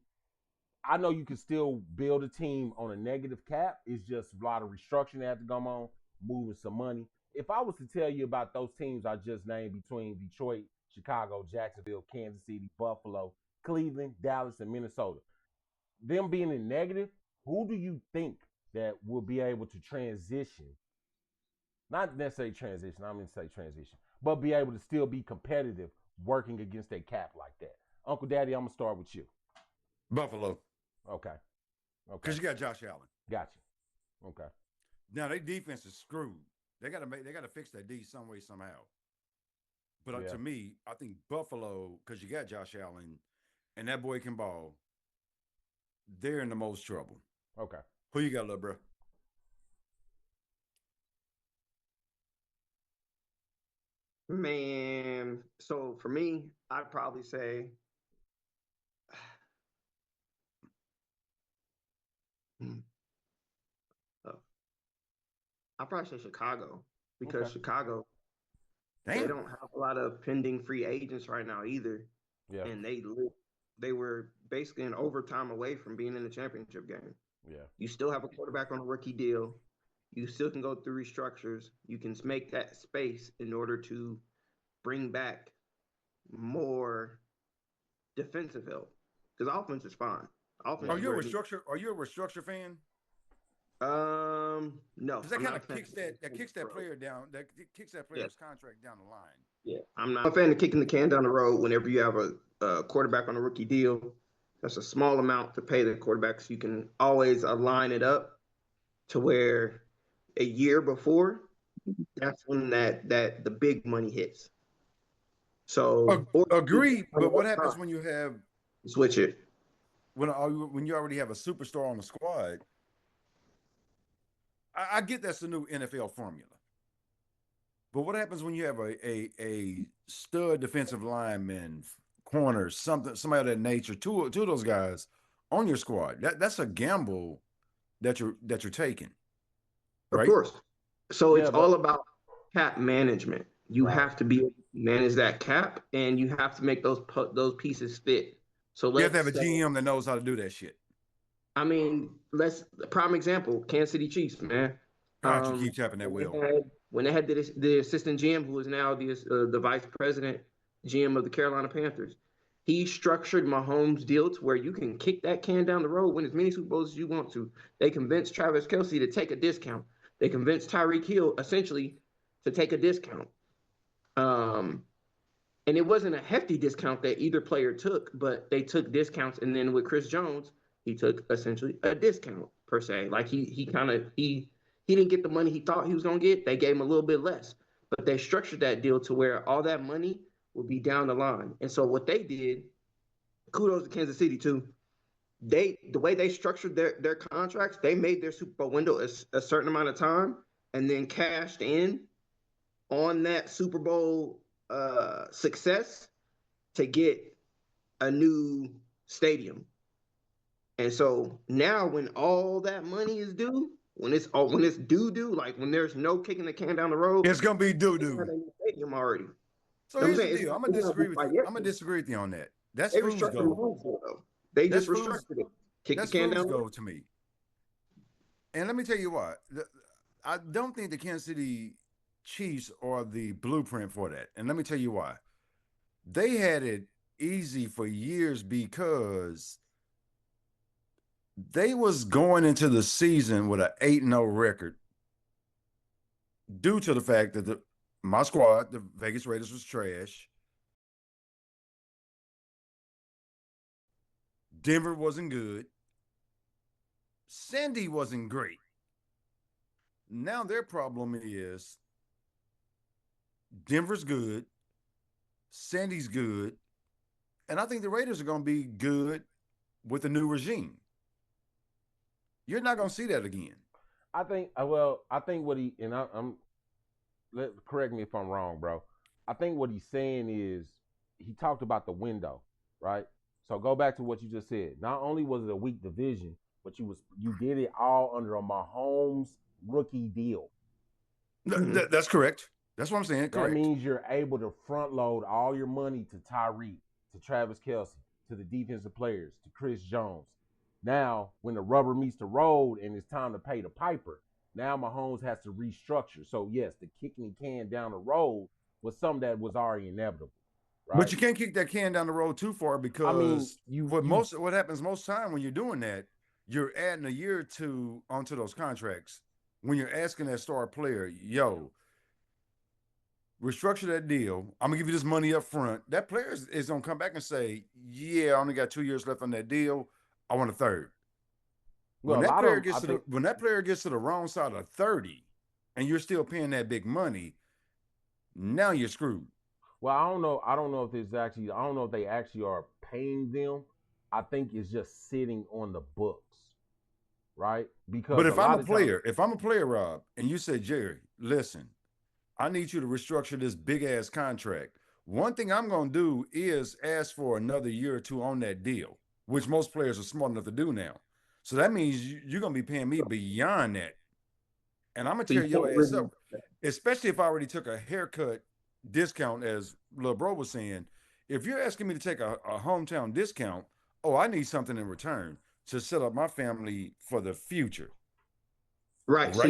Speaker 2: I know you can still build a team on a negative cap. It's just a lot of restructuring that has to come on, moving some money. If I was to tell you about those teams I just named between Detroit, Chicago, Jacksonville, Kansas City, Buffalo, Cleveland, Dallas, and Minnesota, them being in negative, who do you think that will be able to transition? Not necessarily transition, I'm going to say transition, but be able to still be competitive working against a cap like that. Uncle Daddy, I'm going to start with you.
Speaker 3: Buffalo.
Speaker 2: Okay.
Speaker 3: Because you got Josh Allen.
Speaker 2: Gotcha. Okay.
Speaker 3: Now their defense is screwed. They gotta fix that D some way, somehow. But to me, I think Buffalo, because you got Josh Allen and that boy can ball, they're in the most trouble.
Speaker 2: Okay.
Speaker 3: Who you got, little bro?
Speaker 4: Man, so for me, I'd probably say I'd probably say Chicago because Chicago, they don't have a lot of pending free agents right now either.
Speaker 2: Yeah.
Speaker 4: And they were basically an overtime away from being in the championship game.
Speaker 2: Yeah.
Speaker 4: You still have a quarterback on a rookie deal. You still can go through restructures. You can make that space in order to bring back more defensive help because offense is fine. Offense
Speaker 3: Are you a
Speaker 4: ready.
Speaker 3: restructure fan?
Speaker 4: No,
Speaker 3: because that kind of kicks that player down. That kicks that player's contract down the line.
Speaker 4: Yeah, I'm not a fan of kicking the can down the road whenever you have a quarterback on a rookie deal. That's a small amount to pay the quarterback, so you can always align it up to where a year before, that's when that the big money hits. So
Speaker 3: agree, but what happens when you have
Speaker 4: switch it?
Speaker 3: When you already have a superstar on the squad? I get that's the new NFL formula. But what happens when you have a stud defensive lineman, corner, somebody of that nature, two of those guys on your squad? That's a gamble that you're taking. Right?
Speaker 4: Of course. So it's all about cap management. You have to be able to manage that cap, and you have to make those pieces fit. So
Speaker 3: you have to have a GM that knows how to do that shit.
Speaker 4: I mean, prime example, Kansas City Chiefs, man.
Speaker 3: God, you keep tapping that wheel.
Speaker 4: When they had the assistant GM, who is now the vice president GM of the Carolina Panthers, he structured Mahomes' deal to where you can kick that can down the road, win as many Super Bowls as you want to. They convinced Travis Kelce to take a discount. They convinced Tyreek Hill essentially to take a discount. And it wasn't a hefty discount that either player took, but they took discounts. And then with Chris Jones, he took essentially a discount per se. Like he didn't get the money he thought he was gonna get. They gave him a little bit less, but they structured that deal to where all that money would be down the line. And so what they did, kudos to Kansas City too. The way they structured their contracts, they made their Super Bowl window a certain amount of time, and then cashed in on that Super Bowl success to get a new stadium. And so now when all that money is due, when it's due, like when there's no kicking the can down the road,
Speaker 3: it's gonna be doo-doo.
Speaker 4: Stadium already.
Speaker 3: So here's the deal. I'm gonna disagree with you on that. That's fool's gold.
Speaker 4: They just restructured it. Kick the can down the road
Speaker 3: to me. And let me tell you what, I don't think the Kansas City Chiefs are the blueprint for that. And let me tell you why. They had it easy for years because they was going into the season with an 8-0 record due to the fact that my squad, the Vegas Raiders, was trash. Denver wasn't good. Sandy wasn't great. Now their problem is Denver's good, Sandy's good, And I think the Raiders are going to be good with the new regime. You're not going to see that again.
Speaker 2: I think what he and correct me if I'm wrong, bro. I think what he's saying is he talked about the window, right? So go back to what you just said. Not only was it a weak division, but you did it all under a Mahomes rookie deal.
Speaker 3: That's correct. That's what I'm saying. Correct.
Speaker 2: That means you're able to front load all your money to Tyreek, to Travis Kelce, to the defensive players, to Chris Jones. Now, when the rubber meets the road and it's time to pay the piper, now Mahomes has to restructure. So, yes, the kicking the can down the road was something that was already inevitable. Right?
Speaker 3: But you can't kick that can down the road too far because what happens most time when you're doing that, you're adding a year or two onto those contracts. When you're asking that star player, yo, restructure that deal. I'm gonna give you this money up front. That player is gonna come back and say, yeah, I only got 2 years left on that deal. I want a third. When that player gets to the wrong side of 30 and you're still paying that big money, now you're screwed.
Speaker 2: Well, I don't know if they actually are paying them. I think it's just sitting on the books. Right? Because
Speaker 3: if I'm a player, Rob, and you say, Jerry, listen, I need you to restructure this big ass contract. One thing I'm going to do is ask for another year or two on that deal, which most players are smart enough to do now. So that means you're going to be paying me beyond that. And I'm going to tear your ass up, especially if I already took a haircut discount, as Lil Bro was saying. If you're asking me to take a hometown discount, I need something in return to set up my family for the future.
Speaker 4: Right. So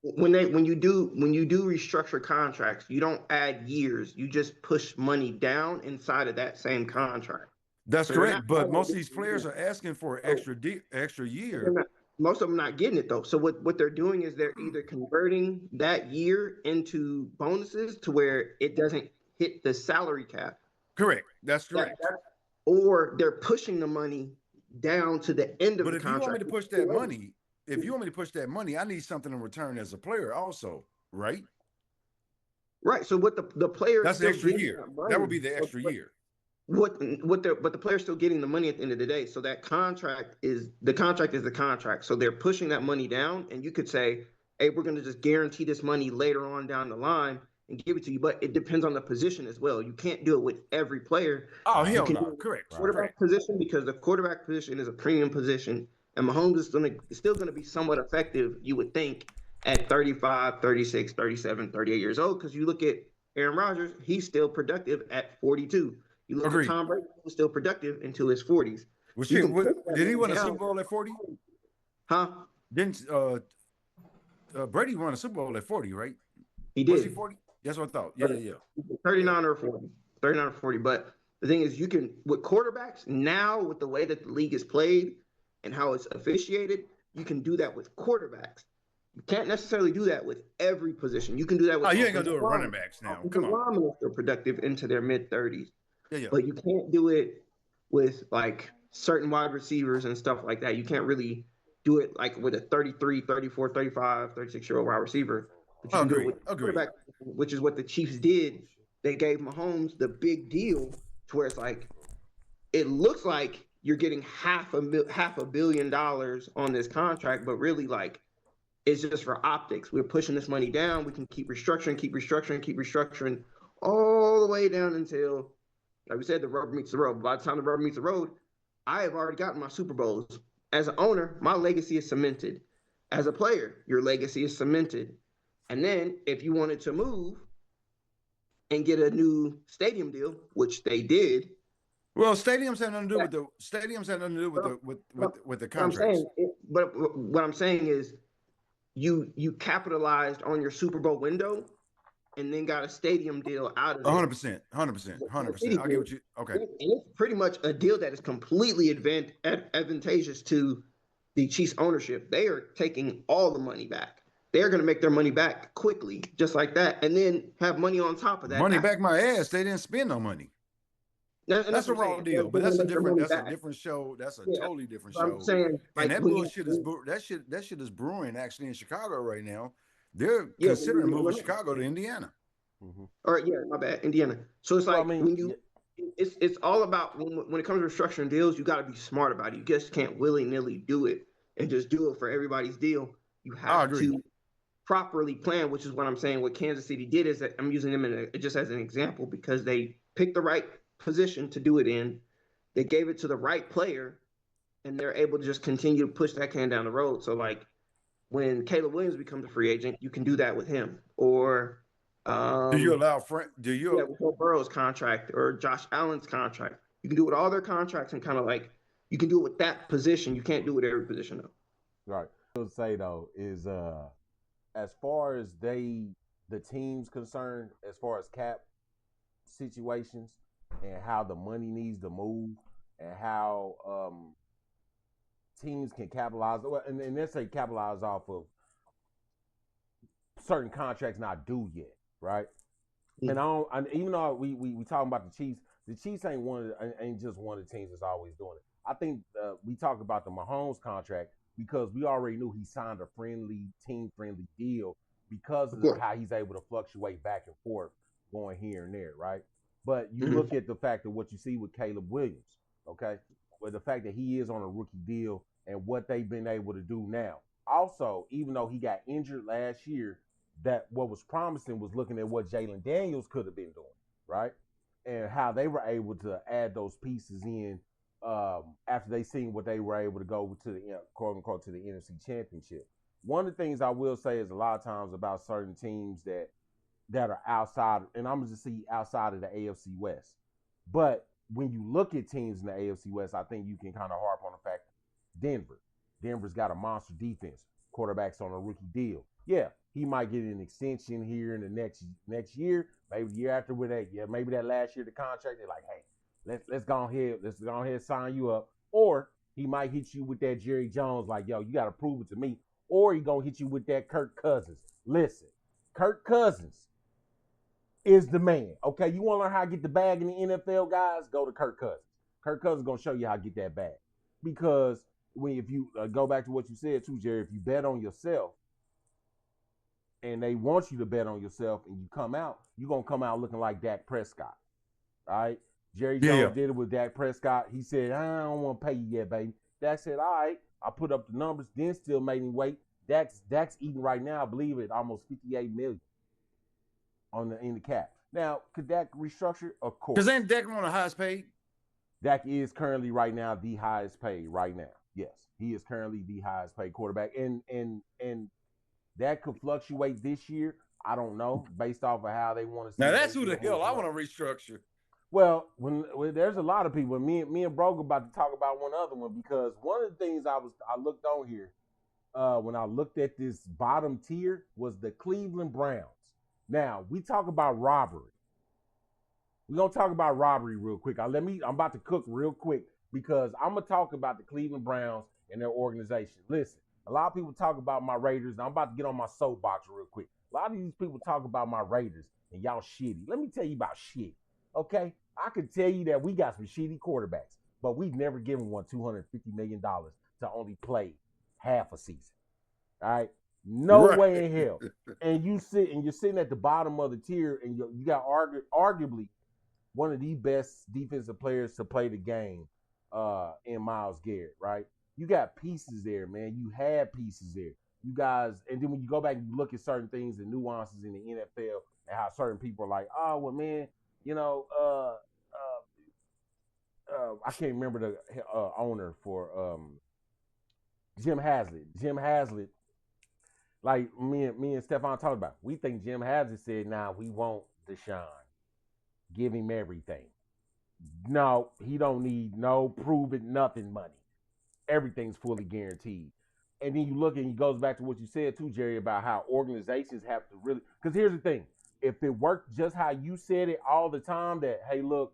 Speaker 4: when you do restructure contracts, you don't add years. You just push money down inside of that same contract.
Speaker 3: That's correct. But most of these players are asking for an extra year.
Speaker 4: Most of them not getting it though. So what they're doing is they're either converting that year into bonuses to where it doesn't hit the salary cap.
Speaker 3: Correct. That's correct.
Speaker 4: Or they're pushing the money down to the end of the contract.
Speaker 3: But if you want me to push that money, I need something in return as a player also, right?
Speaker 4: Right. So what the players,
Speaker 3: that's the extra year. That would be the extra year.
Speaker 4: But the player's still getting the money at the end of the day. So that contract is the contract. So they're pushing that money down, and you could say, hey, we're going to just guarantee this money later on down the line and give it to you. But it depends on the position as well. You can't do it with every player.
Speaker 3: Oh, hell no. Correct.
Speaker 4: Quarterback position, because the quarterback position is a premium position, and Mahomes is still going to be somewhat effective, you would think, at 35, 36, 37, 38 years old. Because you look at Aaron Rodgers, he's still productive at 42. You look at Tom Brady, he was still productive until his 40s.
Speaker 3: Did he win a Super Bowl at 40?
Speaker 4: Huh?
Speaker 3: Didn't Brady won a Super Bowl at 40, right?
Speaker 4: He did.
Speaker 3: Was he 40? That's what I thought. Yeah.
Speaker 4: 39 or 40. 39 or 40. But the thing is, you can, with quarterbacks, now with the way that the league is played and how it's officiated, you can do that with quarterbacks. You can't necessarily do that with every position. You can do that with
Speaker 3: you ain't going to do it with running backs now. Come on.
Speaker 4: They're productive into their mid-30s.
Speaker 3: Yeah.
Speaker 4: But you can't do it with like certain wide receivers and stuff like that. You can't really do it like with a 33, 34, 35, 36-year-old wide receiver. But you can do it with quarterback, which is what the Chiefs did. They gave Mahomes the big deal to where it's like, it looks like you're getting $500 million on this contract, but really like it's just for optics. We're pushing this money down. We can keep restructuring all the way down until, like we said, the rubber meets the road. By the time the rubber meets the road, I have already gotten my Super Bowls. As an owner, my legacy is cemented. As a player, your legacy is cemented. And then if you wanted to move and get a new stadium deal, which they did.
Speaker 3: Well, stadiums have nothing to do with the contracts.
Speaker 4: But what I'm saying is you capitalized on your Super Bowl window and then got a stadium deal out of it.
Speaker 3: 100%. I'll get what you. Okay.
Speaker 4: And it's pretty much a deal that is completely advantageous to the Chiefs ownership. They are taking all the money back. They're going to make their money back quickly, just like that, and then have money on top of that.
Speaker 3: Money back my ass. They didn't spend no money. That's a wrong deal, but that's a different show. That's a totally different show.
Speaker 4: I'm saying,
Speaker 3: and that bullshit is that shit is brewing actually in Chicago right now. They're considering moving Chicago to Indiana.
Speaker 4: Mm-hmm. All right, my bad, Indiana. So it's like when it's all about when it comes to restructuring deals, you got to be smart about it. You just can't willy nilly do it and just do it for everybody's deal. You
Speaker 3: I
Speaker 4: have
Speaker 3: agree.
Speaker 4: to properly plan, which is what I'm saying. What Kansas City did is that I'm using them just as an example because they picked the right position to do it in. They gave it to the right player, and they're able to just continue to push that can down the road. So like when Caleb Williams becomes a free agent, you can do that with him. Or
Speaker 3: Do you
Speaker 4: um,
Speaker 3: allow Frank? Do
Speaker 4: yeah,
Speaker 3: you?
Speaker 4: with Joe Burrow's contract or Josh Allen's contract. You can do it with all their contracts and kind of like you can do it with that position. You can't do it with every position though.
Speaker 2: Right. I would say though is as far as the team's concerned, as far as cap situations and how the money needs to move and how teams can capitalize, and let's say capitalize off of certain contracts not due yet, right? And even though we talking about the Chiefs ain't just one of the teams that's always doing it. I think we talk about the Mahomes contract because we already knew he signed a team friendly deal because of how he's able to fluctuate back and forth, going here and there, right? But you look at the fact of what you see with Caleb Williams, okay, with the fact that he is on a rookie deal and what they've been able to do now. Also, even though he got injured last year, that what was promising was looking at what Jalen Daniels could have been doing, right? And how they were able to add those pieces in after they seen what they were able to go to the quote unquote to the NFC Championship. One of the things I will say is a lot of times about certain teams that are outside, and I'm gonna just see outside of the AFC West. But when you look at teams in the AFC West, I think you can kind of harp on the fact Denver. Denver's got a monster defense. Quarterback's on a rookie deal. Yeah, he might get an extension here in the next year, maybe the year after with that. Yeah, maybe that last year the contract. They're like, hey, let's go ahead and sign you up. Or he might hit you with that Jerry Jones, like, yo, you got to prove it to me. Or he gonna hit you with that Kirk Cousins. Listen, Kirk Cousins is the man. Okay, you want to learn how to get the bag in the NFL, guys? Go to Kirk Cousins. Kirk Cousins gonna show you how to get that bag because if you go back to what you said too, Jerry, if you bet on yourself and they want you to bet on yourself and you come out, you're going to come out looking like Dak Prescott. All right? Jerry Jones did it with Dak Prescott. He said, I don't want to pay you yet, baby. Dak said, all right. I put up the numbers, then still made him wait. Dak's eating right now, I believe it, almost $58 million in the cap. Now, could Dak restructure? Of course.
Speaker 3: Because ain't Dak one of the highest paid?
Speaker 2: Dak is currently right now the highest paid right now. Yes, he is currently the highest paid quarterback, and that could fluctuate this year. I don't know, based off of how they want to see.
Speaker 3: Now that's who the hell I want to restructure.
Speaker 2: Well, when there's a lot of people. Me and Brogue about to talk about one other one because one of the things I looked on here when I looked at this bottom tier was the Cleveland Browns. Now we talk about robbery. We're gonna talk about robbery real quick. I'm about to cook real quick because I'm gonna talk about the Cleveland Browns and their organization. Listen, a lot of people talk about my Raiders, and I'm about to get on my soapbox real quick. A lot of these people talk about my Raiders and y'all shitty. Let me tell you about shit. Okay? I can tell you that we got some shitty quarterbacks, but we've never given one $250 million to only play half a season. All right? No way in hell. And you're sitting at the bottom of the tier, and you got arguably one of the best defensive players to play the game in Myles Garrett, right? You got pieces there, man. You have pieces there. You guys, and then when you go back and you look at certain things and nuances in the NFL and how certain people are like, oh, well, man, you know, I can't remember the owner for Jim Haslett. Jim Haslett, like me and Stefan talked about, we think Jim Haslett said, nah, we want Deshaun. Give him everything. No, he don't need no prove it nothing money. Everything's fully guaranteed. And then you look and he goes back to what you said too, Jerry, about how organizations have to really, because here's the thing. If it worked just how you said it all the time, that, hey, look,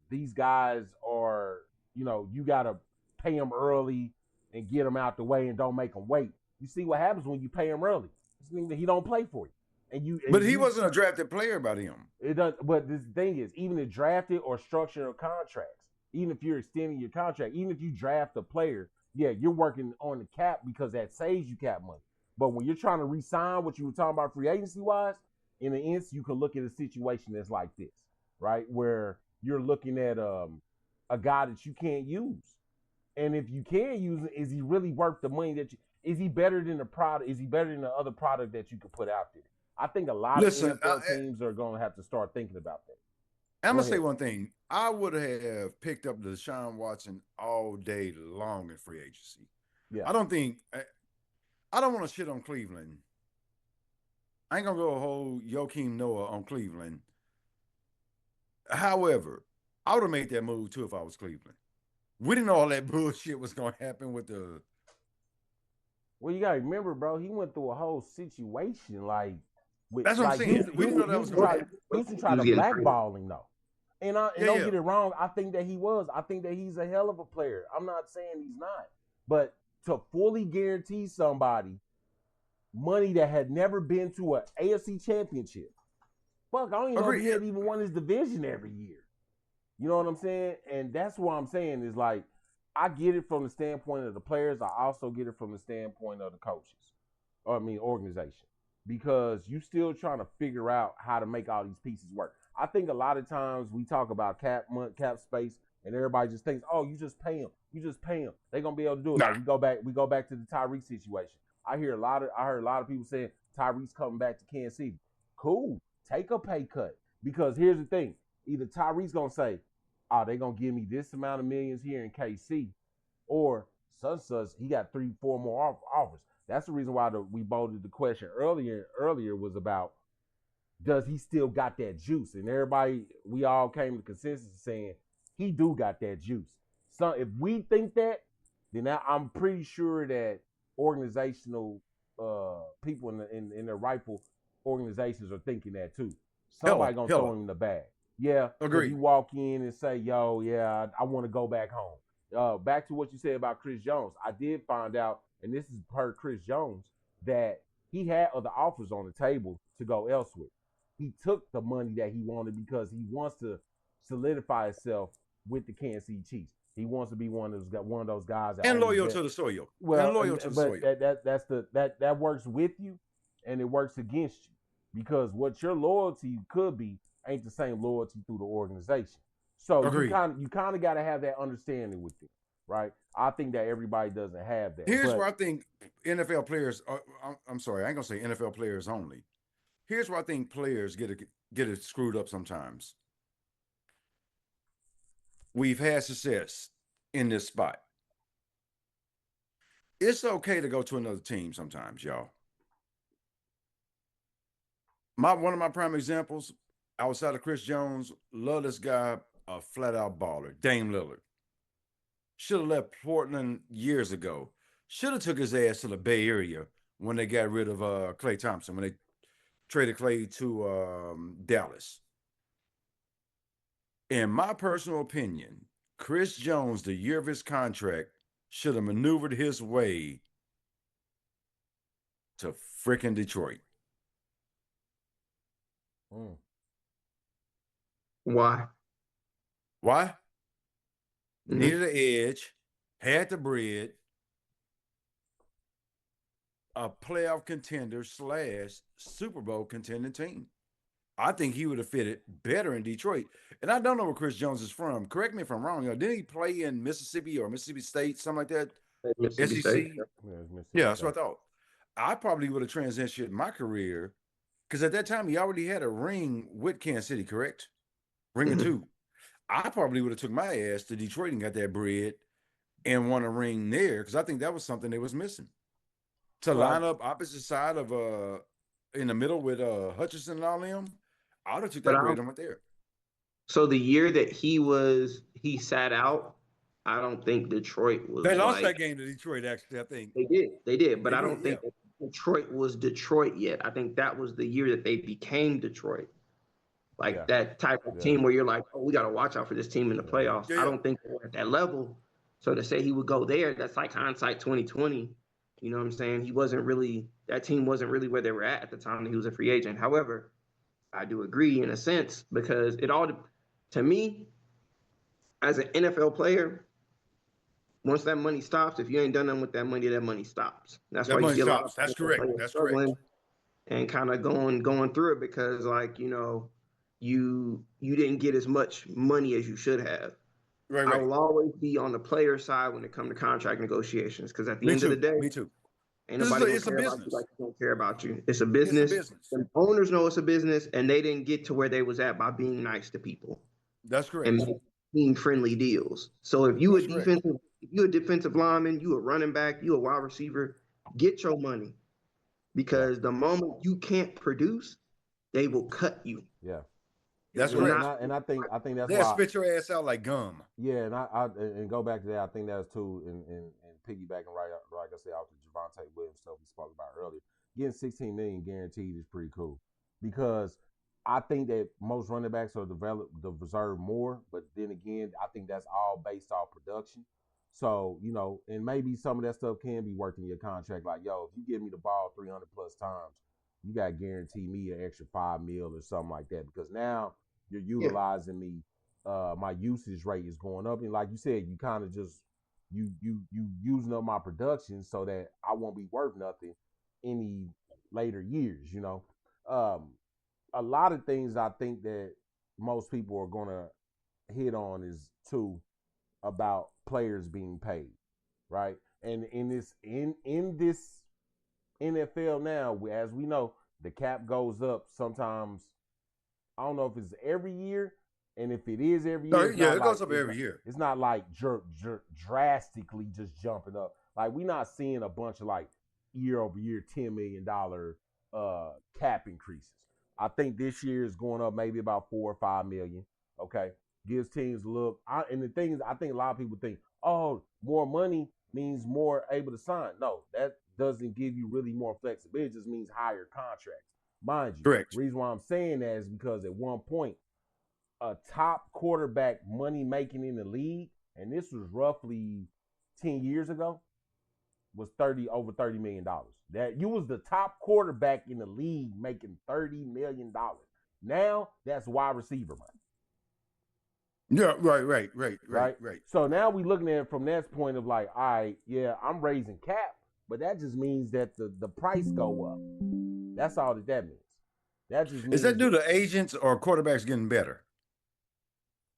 Speaker 2: these guys are, you got to pay them early and get them out the way and don't make them wait. You see what happens when you pay him early. This means that he don't play for you. But
Speaker 3: he wasn't a drafted player by him.
Speaker 2: It does. But the thing is, even if drafted or structured contracts, even if you're extending your contract, even if you draft a player, yeah, you're working on the cap because that saves you cap money. But when you're trying to re-sign what you were talking about free agency wise, in the end, you can look at a situation that's like this, right? Where you're looking at a guy that you can't use. And if you can use it, is he really worth the money that you? Is he better than the product? Is he better than the other product that you could put out there? I think a lot of
Speaker 3: Listen,
Speaker 2: NFL teams are going to have to start thinking about that.
Speaker 3: I'm
Speaker 2: Go
Speaker 3: gonna say
Speaker 2: ahead.
Speaker 3: one thing. I would have picked up Deshaun Watson all day long in free agency.
Speaker 2: Yeah.
Speaker 3: I don't want to shit on Cleveland. I ain't gonna go whole Joakim Noah on Cleveland. However, I would have made that move too if I was Cleveland. We didn't know all that bullshit was gonna happen with the.
Speaker 2: Well, you gotta remember, bro. He went through a whole situation like with
Speaker 3: That's what I'm saying. We didn't know that was gonna happen.
Speaker 2: Houston tried to blackball him though. And don't get it wrong. I think that he was. I think that he's a hell of a player. I'm not saying he's not. But to fully guarantee somebody money that had never been to an AFC championship, fuck, I don't even know if he had even won his division every year. You know what I'm saying? And that's what I'm saying is like, I get it from the standpoint of the players. I also get it from the standpoint of the coaches. Organization. Because you still trying to figure out how to make all these pieces work. I think a lot of times we talk about cap space, and everybody just thinks, "Oh, you just pay them. You just pay them. They're gonna be able to do it." Like we go back to the Tyreek situation. I heard a lot of people saying Tyreek's coming back to Kansas City. Cool, take a pay cut, because here's the thing: either Tyreek's gonna say, "Oh, they're gonna give me this amount of millions here in KC," or such he got 3-4 more offers. That's the reason why we bolded the question earlier was about, does he still got that juice? And we all came to consensus saying he do got that juice. So if we think that, then I'm pretty sure that organizational people in their rightful organizations are thinking that too. Somebody gonna throw him in the bag. Yeah, agree. You walk in and say, "Yo, yeah, I want to go back home." Back to what you said about Chris Jones. I did find out, and this is per Chris Jones, that he had other offers on the table to go elsewhere. He took the money that he wanted because he wants to solidify himself with the Kansas City Chiefs. He wants to be one of those guys
Speaker 3: and loyal to the soil.
Speaker 2: Well, that works with you, and it works against you, because what your loyalty could be ain't the same loyalty through the organization. So you kind of got to have that understanding with it, right? I think that everybody doesn't have that.
Speaker 3: Here's where I think NFL players. I'm sorry, I ain't gonna say NFL players only. Here's where I think players get it screwed up sometimes. We've had success in this spot. It's okay to go to another team sometimes, y'all. One of my prime examples, outside of Chris Jones, love this guy, a flat-out baller, Dame Lillard. Should have left Portland years ago. Should have took his ass to the Bay Area when they got rid of Klay Thompson, when they traded Klay to Dallas. In my personal opinion, Chris Jones, the year of his contract, should have maneuvered his way to freaking Detroit.
Speaker 4: Why?
Speaker 3: Mm-hmm. Needed an edge, had the bread, a playoff contender / Super Bowl contending team. I think he would have fitted better in Detroit. And I don't know where Chris Jones is from. Correct me if I'm wrong. Didn't he play in Mississippi or Mississippi State, something like that?
Speaker 4: Mississippi
Speaker 3: SEC?
Speaker 4: State.
Speaker 3: Yeah, that's what I thought. I probably would have transitioned my career, because at that time he already had a ring with Kansas City, correct? Ring or two. I probably would have took my ass to Detroit and got that bread and won a ring there, because I think that was something they was missing. To line up opposite side of in the middle with Hutchinson and all them, I would have took that bread and went there.
Speaker 4: So the year that he sat out, I don't think Detroit was.
Speaker 3: They lost that game to Detroit, actually, I think.
Speaker 4: They did, but I don't think that Detroit was Detroit yet. I think that was the year that they became Detroit. That type of team where you're like, oh, we got to watch out for this team in the playoffs. I don't think they were at that level. So to say he would go there, that's like hindsight 2020. You know what I'm saying? That team wasn't really where they were at the time that he was a free agent. However, I do agree in a sense, because to me, as an NFL player, once that money stops, if you ain't done nothing with that money stops. That's why you see a lot of
Speaker 3: that's correct.
Speaker 4: And kind of going through it, because you didn't get as much money as you should have.
Speaker 3: Right,
Speaker 4: I
Speaker 3: right.
Speaker 4: will always be on the player side when it comes to contract negotiations because at the
Speaker 3: Me
Speaker 4: end of the
Speaker 3: too.
Speaker 4: day,
Speaker 3: Me too.
Speaker 4: ain't
Speaker 3: Because
Speaker 4: nobody gonna
Speaker 3: it's a
Speaker 4: care about you
Speaker 3: business.
Speaker 4: like they don't care about you. It's a
Speaker 3: It's a
Speaker 4: business.
Speaker 3: business.
Speaker 4: The owners know it's a business, and they didn't get to where they was at by being nice to people
Speaker 3: That's correct.
Speaker 4: and making team friendly deals. So
Speaker 3: That's correct.
Speaker 4: if you a defensive lineman, you a running back, you a wide receiver, get your money because the moment you can't produce, they will cut you.
Speaker 2: Yeah.
Speaker 3: That's
Speaker 2: Yeah,
Speaker 3: correct.
Speaker 2: I think that's
Speaker 3: They'll
Speaker 2: why.
Speaker 3: spit your ass out like gum.
Speaker 2: Yeah, and go back to that. I think that's too, and piggybacking right, like I said, off the Javonte Williams stuff we spoke about earlier. Getting 16 million guaranteed is pretty cool because I think that most running backs are deserve more, but then again, I think that's all based off production. So and maybe some of that stuff can be worked in your contract. Like, yo, if you give me the ball 300 plus times, you got to guarantee me an extra 5 mil or something like that because now you're
Speaker 4: Yeah.
Speaker 2: utilizing me. My usage rate is going up, and like you said, you kind of just you using up my production so that I won't be worth nothing any later years. A lot of things I think that most people are gonna hit on is too about players being paid, right? And in this NFL now, as we know, the cap goes up sometimes. I don't know if it's every year, and if it is every year, it's
Speaker 3: Yeah,
Speaker 2: not
Speaker 3: it
Speaker 2: like
Speaker 3: goes up every year.
Speaker 2: it's not like drastically just jumping up. Like we're not seeing a bunch of like year over year $10 million cap increases. I think this year is going up maybe about 4 or 5 million. Okay, gives teams a look. And the thing is, I think a lot of people think, oh, more money means more able to sign. No, that doesn't give you really more flexibility. It just means higher contracts. Mind you,
Speaker 3: Correct.
Speaker 2: the reason why I'm saying that is because at one point, a top quarterback money making in the league, and this was roughly 10 years ago, was over $30 million. That you was the top quarterback in the league making $30 million. Now that's wide receiver money.
Speaker 3: Yeah, right.
Speaker 2: So now we looking at it from that point of like, all right, yeah, I'm raising cap, but that just means that the price go up. That's all that means. That just means
Speaker 3: Is that due to agents or quarterbacks getting better?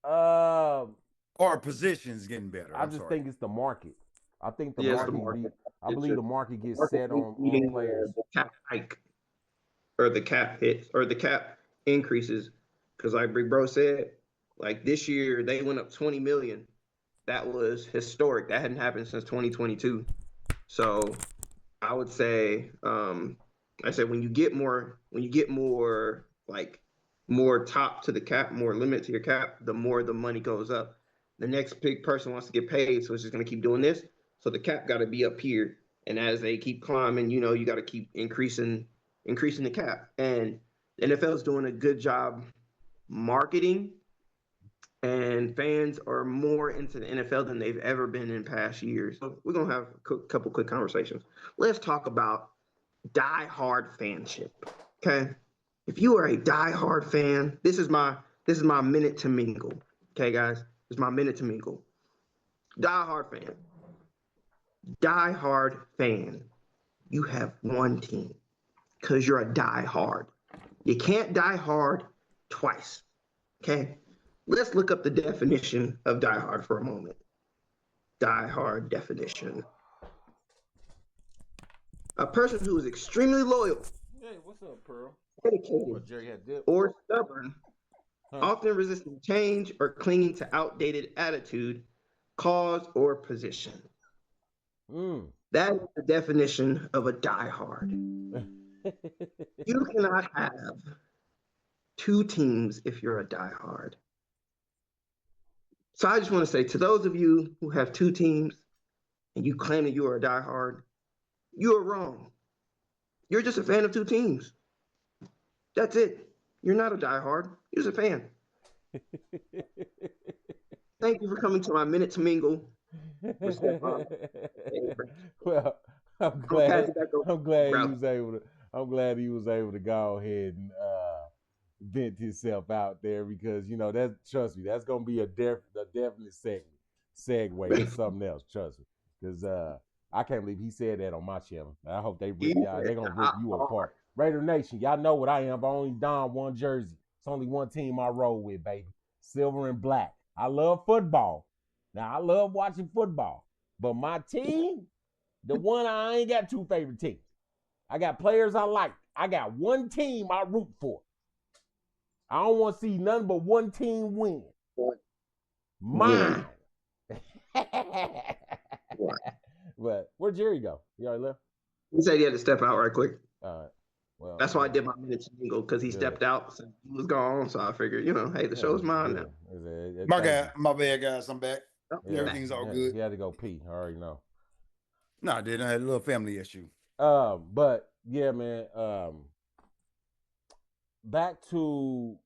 Speaker 3: Or positions getting better?
Speaker 2: I just think it's the market. I think the market. I
Speaker 4: It's
Speaker 2: believe
Speaker 4: just
Speaker 2: the market gets
Speaker 4: market
Speaker 2: set on
Speaker 4: meeting
Speaker 2: players.
Speaker 4: the cap hike or the cap hits or the cap increases. Because like Big Bro said, like this year they went up 20 million. That was historic. That hadn't happened since 2022. So I would say, I said when you get more like more top to the cap, more limit to your cap, the more the money goes up. The next big person wants to get paid, so it's just gonna keep doing this. So the cap got to be up here, and as they keep climbing, you got to keep increasing the cap. And the NFL is doing a good job marketing, and fans are more into the NFL than they've ever been in past years. So we're gonna have a couple quick conversations. Let's talk about die-hard fanship. Okay, if you are a die-hard fan, this is my minute to mingle. Okay, guys, this is my minute to mingle. Die-hard fan. You have one team because you're a die-hard. You can't die hard twice. Okay, let's look up the definition of die-hard for a moment. Die-hard definition: a person who is extremely loyal,
Speaker 2: Hey, what's up, Pearl?
Speaker 4: dedicated,
Speaker 2: Jerry had dip.
Speaker 4: or stubborn,
Speaker 2: Huh?
Speaker 4: often resisting change or clinging to outdated attitude, cause, or position. That is the definition of a die-hard. You cannot have two teams if you're a die-hard. So I just want to say to those of you who have two teams and you claim that you are a die-hard, you are wrong. You're just a fan of two teams. That's it. You're not a die-hard. You're just a fan. Thank you for coming to my minute to mingle.
Speaker 2: Well, I'm glad he was able to go ahead and vent himself out there because trust me, that's gonna be a definite segue to something else. Trust me, because I can't believe he said that on my channel. I hope they're gonna rip you apart. Raider Nation, y'all know what I am. I only don one jersey. It's only one team I roll with, baby. Silver and black. I love football. Now, I love watching football. But my team, the one I ain't got two favorite teams. I got players I like. I got one team I root for. I don't want to see nothing but one team win. Mine. But where'd Jerry go? You already left?
Speaker 4: He said he had to step out right quick.
Speaker 2: All right. Well,
Speaker 4: that's why I did my minutes jingle, because he stepped out since he was gone. So I figured, hey, the show's mine now.
Speaker 3: My bad, guys. I'm back. Everything's all good.
Speaker 2: He had to go pee. I already know.
Speaker 3: No, I didn't. I had a little family issue.
Speaker 2: But yeah, man. Back to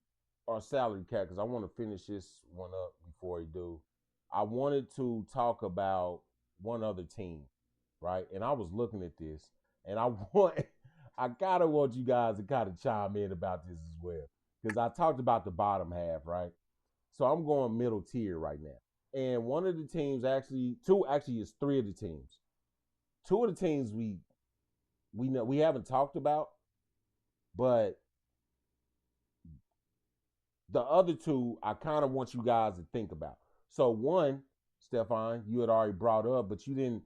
Speaker 2: our salary cap, because I want to finish this one up before we do. I wanted to talk about one other team, right? And I was looking at this, and I gotta want you guys to kind of chime in about this as well, because I talked about the bottom half, right? So I'm going middle tier right now, and one of the teams is three of the teams. Two of the teams we know we haven't talked about, but the other two I kind of want you guys to think about. So one, Stefan, you had already brought up, but you didn't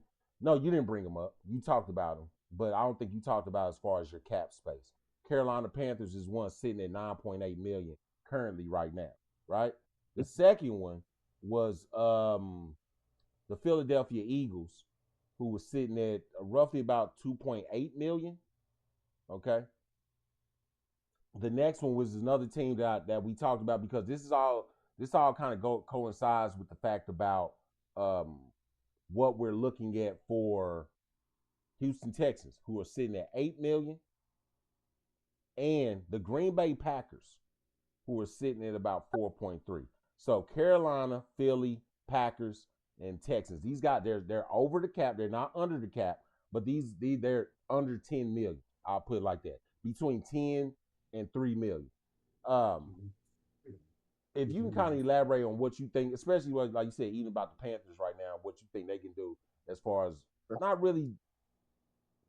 Speaker 2: bring him up. You talked about him, but I don't think you talked about as far as your cap space. Carolina Panthers is one sitting at $9.8 million currently right now, right? The second one was the Philadelphia Eagles, who was sitting at roughly about $2.8 million, okay? The next one was another team that we talked about, because this all kind of coincides with the fact about what we're looking at for Houston Texans, who are sitting at $8 million, and the Green Bay Packers, who are sitting at about 4.3. So Carolina, Philly, Packers, and Texans. These guys, they're over the cap. They're not under the cap, but they're under 10 million. I'll put it like that. Between 10 and 3 million. If you can kind of elaborate on what you think, especially like you said, even about the Panthers right now, what you think they can do as far as not really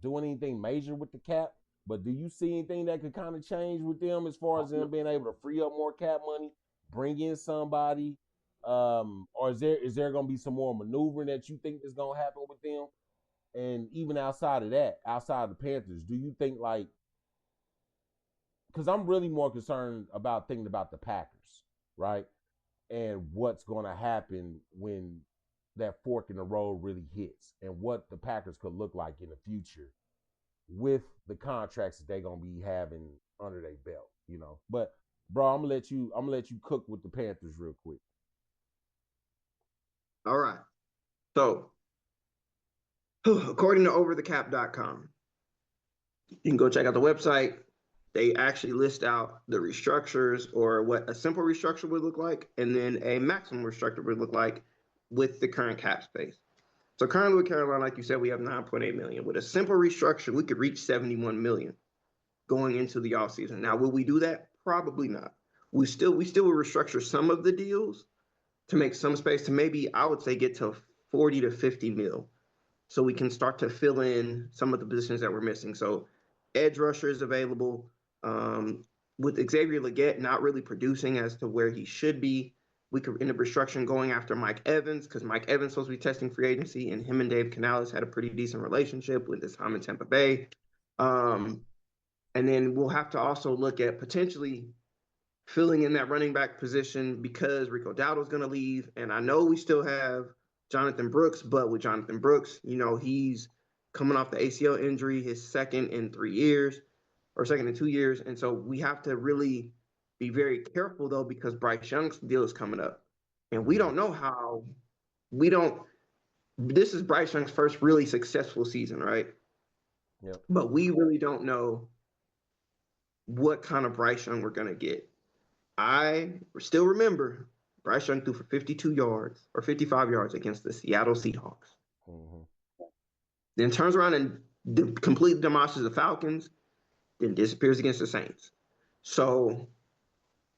Speaker 2: doing anything major with the cap, but do you see anything that could kind of change with them as far as them being able to free up more cap money, bring in somebody, or is there going to be some more maneuvering that you think is going to happen with them? And even outside of that, outside of the Panthers, do you think, like, because I'm really more concerned about thinking about the Packers, right? And what's going to happen when that fork in the road really hits, and what the Packers could look like in the future with the contracts that they're going to be having under their belt, But bro, I'm gonna let you cook with the Panthers real quick.
Speaker 4: All right. So, according to overthecap.com, you can go check out the website. They actually list out the restructures, or what a simple restructure would look like, and then a maximum restructure would look like with the current cap space. So currently with Carolina, like you said, we have 9.8 million. With a simple restructure, we could reach 71 million going into the offseason. Now, will we do that? Probably not. We still will restructure some of the deals to make some space to maybe, I would say, get to 40 to 50 mil. So we can start to fill in some of the positions that we're missing. So edge rusher is available. With Xavier Legette not really producing as to where he should be, we could end up restructuring going after Mike Evans, because Mike Evans is supposed to be testing free agency, and him and Dave Canales had a pretty decent relationship with his time in Tampa Bay. And then we'll have to also look at potentially filling in that running back position, because Rico Dowdle's going to leave. And I know we still have Jonathan Brooks, but with Jonathan Brooks, he's coming off the ACL injury, his second in 3 years, or second in 2 years. And so we have to really be very careful, though, because Bryce Young's deal is coming up. And we don't know this is Bryce Young's first really successful season, right?
Speaker 2: Yep.
Speaker 4: But we really don't know what kind of Bryce Young we're going to get. I still remember Bryce Young threw for 52 yards or 55 yards against the Seattle Seahawks. Mm-hmm. Then turns around and completely demolishes the Falcons, then disappears against the Saints. So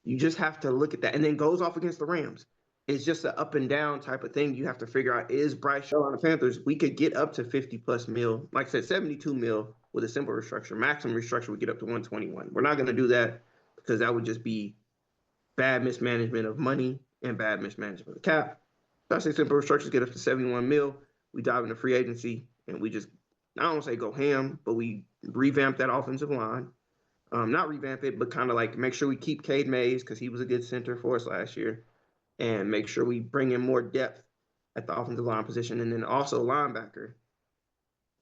Speaker 4: you just have to look at that, and then goes off against the Rams. It's just an up and down type of thing. You have to figure out, is Bryce Young on the Panthers? We could get up to 50 plus mil. Like I said, 72 mil with a simple restructure. Maximum restructure, we get up to 121. We're not going to do that, because that would just be bad mismanagement of money and bad mismanagement of the cap. So I say simple restructures get us to 71 mil. We dive into free agency and we just, I don't say go ham, but we revamp that offensive line. Not revamp it, but kind of like make sure we keep Cade Mays because he was a good center for us last year, and make sure we bring in more depth at the offensive line position, and then also linebacker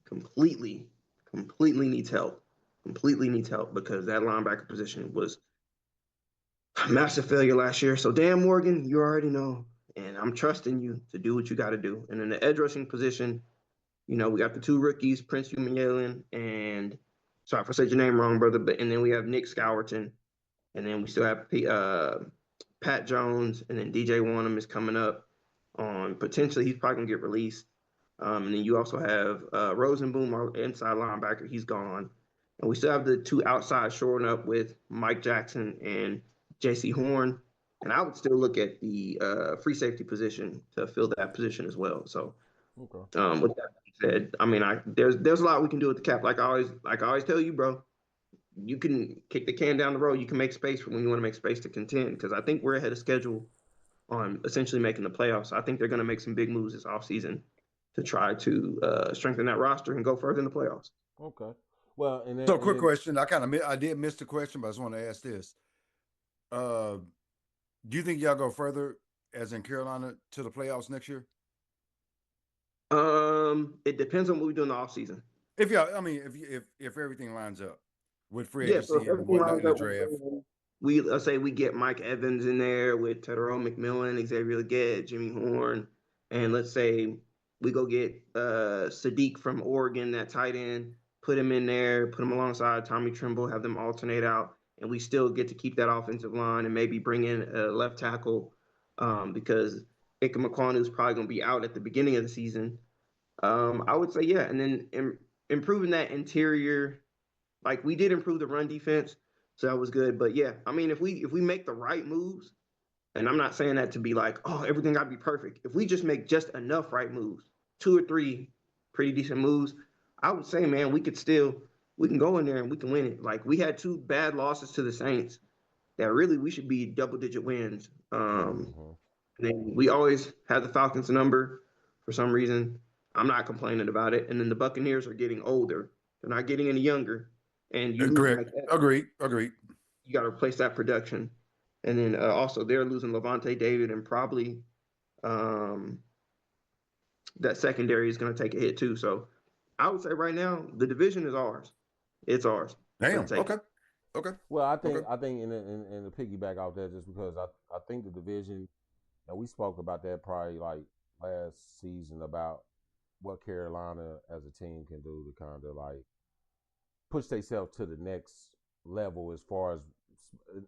Speaker 4: completely, completely needs help. Completely needs help because that linebacker position was a massive failure last year. So Dan Morgan, you already know, and I'm trusting you to do what you got to do. And in the edge rushing position, we got the two rookies, Prince Umanyalan and sorry if I said your name wrong, brother, but and then we have Nick Scowerton, and then we still have Pat Jones, and then DJ Wanham is coming up on potentially he's probably gonna get released. And then you also have Rosenboom, our inside linebacker, he's gone. And we still have the two outside shoring up with Mike Jackson and J.C. Horn. And I would still look at the free safety position to fill that position as well. So, with that being said, I mean, there's a lot we can do with the cap. Like I always tell you, bro, you can kick the can down the road. You can make space for when you want to make space to contend. Because I think we're ahead of schedule on essentially making the playoffs. I think they're going to make some big moves this offseason to try to strengthen that roster and go further in the playoffs.
Speaker 2: Okay. Well, and then,
Speaker 3: so quick question. I did miss the question, but I just want to ask this. Do you think y'all go further, as in Carolina, to the playoffs next year?
Speaker 4: It depends on what we do in the offseason.
Speaker 3: If everything lines up with free agency and whatnot in the draft.
Speaker 4: Let's say we get Mike Evans in there with Tedero McMillan, Xavier Legette, Jimmy Horn, and let's say we go get Sadiq from Oregon, that tight end, put him in there, put him alongside Tommy Tremble, have them alternate out, and we still get to keep that offensive line and maybe bring in a left tackle because Ika McQuanu is probably going to be out at the beginning of the season. I would say, yeah, and then improving that interior, like we did improve the run defense, so that was good. But yeah, I mean, if we make the right moves, and I'm not saying that to be like, oh, everything got to be perfect. If we just make just enough right moves, 2 or 3 pretty decent moves, I would say, man, we can go in there and we can win it. Like we had 2 bad losses to the Saints that really we should be double-digit wins. And then we always have the Falcons number for some reason. I'm not complaining about it. And then the Buccaneers are getting older. They're not getting any younger. And you lose like that.
Speaker 3: Agreed.
Speaker 4: You got to replace that production. And then also they're losing Levante David, and probably that secondary is going to take a hit too. So I would say right now the division is ours. It's ours.
Speaker 3: Damn. Okay.
Speaker 2: Well, I think in the piggyback off that, just because I think the division, and we spoke about that probably like last season about what Carolina as a team can do to kind of like push themselves to the next level as far as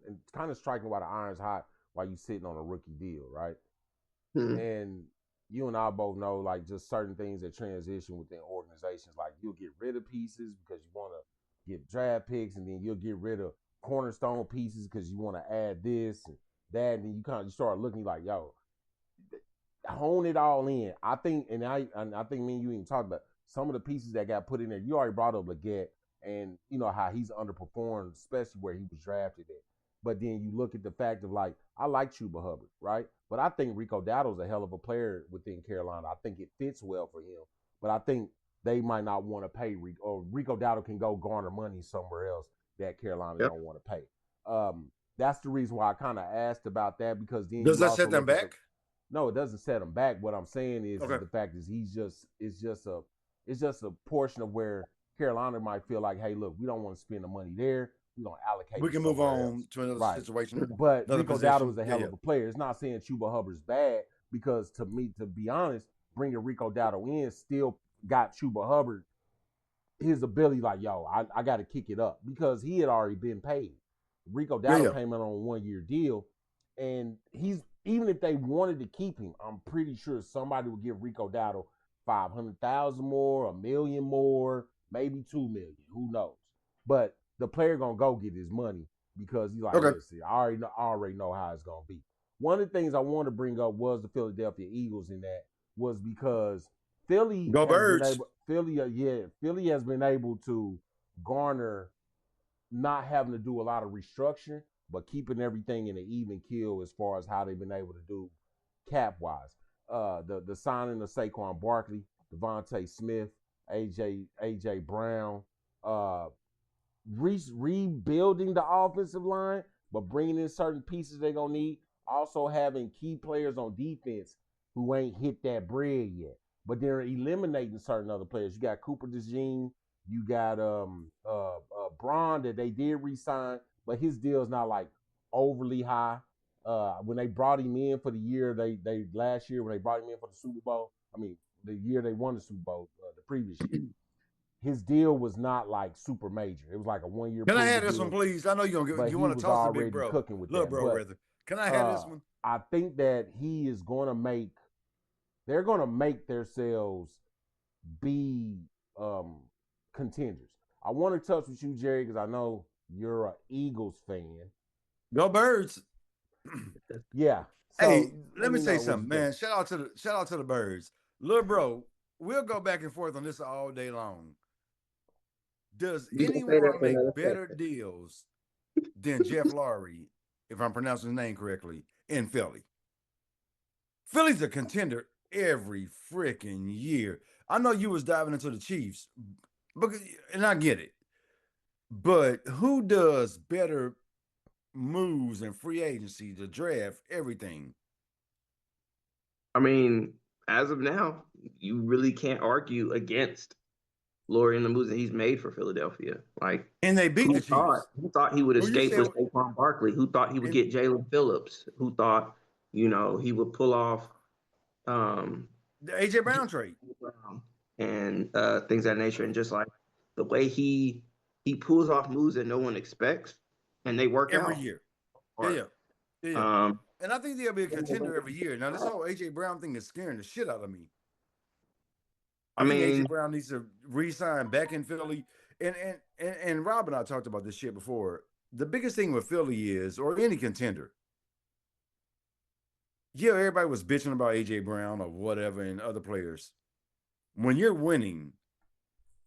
Speaker 2: and kind of striking while the iron's hot while you sitting on a rookie deal, right? Mm-hmm. And you and I both know like just certain things that transition within organizations. Like you'll get rid of pieces because you want to get draft picks, and then you'll get rid of cornerstone pieces because you want to add this and that, and then you kind of start looking like, yo, hone it all in. I think, and I think me and you even talked about some of the pieces that got put in there. You already brought up Legette, and you know how he's underperformed, especially where he was drafted at. But then you look at the fact of like, I like Chuba Hubbard, right? But I think Rico Dowdle's a hell of a player within Carolina. I think it fits well for him. But I think they might not want to pay Rico, or Rico Dowdle can go garner money somewhere else that Carolina don't want to pay. That's the reason why I kind of asked about that, because then
Speaker 3: does that set them back?
Speaker 2: No, it doesn't set him back. What I'm saying is the fact is it's just a portion of where Carolina might feel like, hey, look, we don't want to spend the money there. We don't allocate.
Speaker 3: We can move on to another situation.
Speaker 2: But Rico Dowdle is a hell of a player. It's not saying Chuba Hubbard's bad, because to me, to be honest, bringing Rico Dowdle in still got Chuba Hubbard his ability. Like, yo, I got to kick it up, because he had already been paid. Rico Dowdle came in on a 1-year deal, and even if they wanted to keep him, I'm pretty sure somebody would give Rico Dowdle $500,000 more, $1 million more, maybe $2 million. Who knows? But the player gonna go get his money, because he's like, listen, I already know how it's gonna be. One of the things I want to bring up was the Philadelphia Eagles, in that was because Philly has been able to garner not having to do a lot of restructuring, but keeping everything in an even keel as far as how they've been able to do cap wise. The signing of Saquon Barkley, Devontae Smith, AJ Brown, rebuilding the offensive line, but bringing in certain pieces they're gonna need. Also having key players on defense who ain't hit that bread yet, but they're eliminating certain other players. You got Cooper DeJean, you got Braun that they did re-sign, but his deal is not like overly high. When they brought him in for the year, they last year when they brought him in for the Super Bowl, I mean the year they won the Super Bowl, the previous year, his deal was not like super major. It was like a 1 year.
Speaker 3: Can I have this one, please? I know you
Speaker 2: want
Speaker 3: to toss the big bro,
Speaker 2: cooking with
Speaker 3: little
Speaker 2: that.
Speaker 3: bro,
Speaker 2: but,
Speaker 3: rather. Can I have this one?
Speaker 2: I think that he is going to make. They're going to make themselves be contenders. I want to touch with you, Jerry, because I know you're an Eagles fan.
Speaker 3: Go Birds.
Speaker 2: Yeah. So,
Speaker 3: hey, let me say something, man. Shout out to the Birds. Little bro, we'll go back and forth on this all day long. Does anyone make better deals than Jeff Lurie, if I'm pronouncing his name correctly, in Philly? Philly's a contender every freaking year. I know you was diving into the Chiefs, and I get it. But who does better moves and free agency, the draft, everything?
Speaker 4: I mean, as of now, you really can't argue against Lurie and the moves that he's made for Philadelphia. Like,
Speaker 3: and they beat the Chiefs.
Speaker 4: Who thought he would escape with Saquon Barkley? Who thought he would get Jalen Phillips? Who thought, he would pull off
Speaker 3: the AJ Brown trade
Speaker 4: and things of that nature? And just like the way he pulls off moves that no one expects, and they work
Speaker 3: every
Speaker 4: out
Speaker 3: year.
Speaker 4: Yeah.
Speaker 3: And I think they'll be a contender every year. Now, this whole AJ Brown thing is scaring the shit out of me. I mean, AJ Brown needs to re-sign back in Philly. And Rob and I talked about this shit before. The biggest thing with Philly is, or any contender, everybody was bitching about AJ Brown or whatever and other players. When you're winning,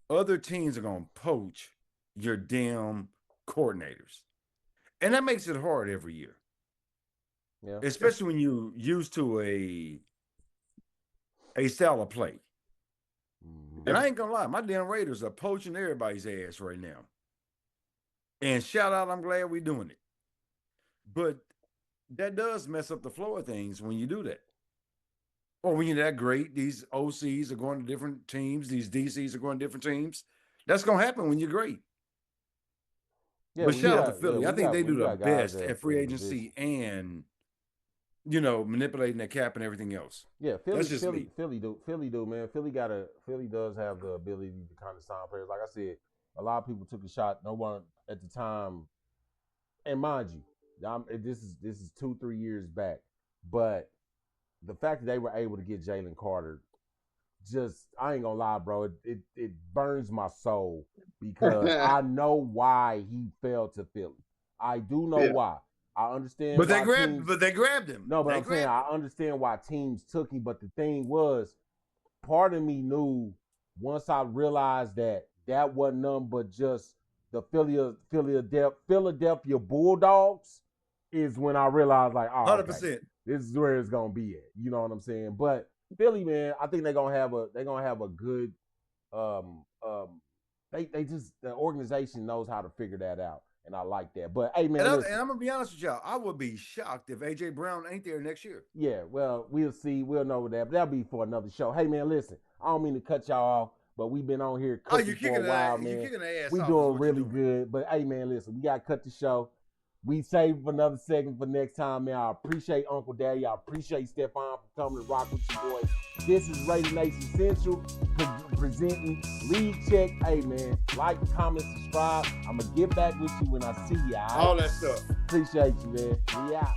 Speaker 3: other teams are going to poach your damn coordinators. And that makes it hard every year. Yeah. Especially when you're used to a style of play. And I ain't gonna lie, my damn Raiders are poaching everybody's ass right now. And shout out, I'm glad we're doing it. But that does mess up the flow of things when you do that. Or when you're that great, these OCs are going to different teams, these DCs are going to different teams. That's gonna happen when you're great. Yeah, but shout out to Philly. I think they do the best at free agency and manipulating that cap and everything else.
Speaker 2: Yeah, Philly do, man. Philly does have the ability to kind of sign players. Like I said, a lot of people took a shot. No one at the time, and mind you, this is 2-3 years back. But the fact that they were able to get Jalen Carter, I ain't gonna lie, bro. It burns my soul because I know why he fell to Philly. I do know why. I understand.
Speaker 3: But they grabbed him.
Speaker 2: No, but I'm saying I understand why teams took him. But the thing was, part of me knew once I realized that wasn't nothing but just the Philadelphia Bulldogs is when I realized, like,
Speaker 3: 100%.
Speaker 2: Okay, this is where it's gonna be at. You know what I'm saying? But Philly, man, I think they're gonna have a good the organization knows how to figure that out. And I like that. But, hey, man,
Speaker 3: and I'm going to be honest with y'all. I would be shocked if A.J. Brown ain't there next year.
Speaker 2: Yeah, well, we'll see. We'll know that. But that'll be for another show. Hey, man, listen. I don't mean to cut y'all off, but we've been on here cooking for a while, man.
Speaker 3: You're kicking the ass
Speaker 2: we
Speaker 3: off
Speaker 2: doing really good. But, hey, man, listen. We got to cut the show. We saved for another segment for next time, man. I appreciate Uncle Daddy. I appreciate Stefan for coming to rock with you boys. This is Raider Nation Central presenting League Check. Hey, man, like, comment, subscribe. I'm going to get back with you when I see you.
Speaker 3: All that stuff.
Speaker 2: Appreciate you, man. We out.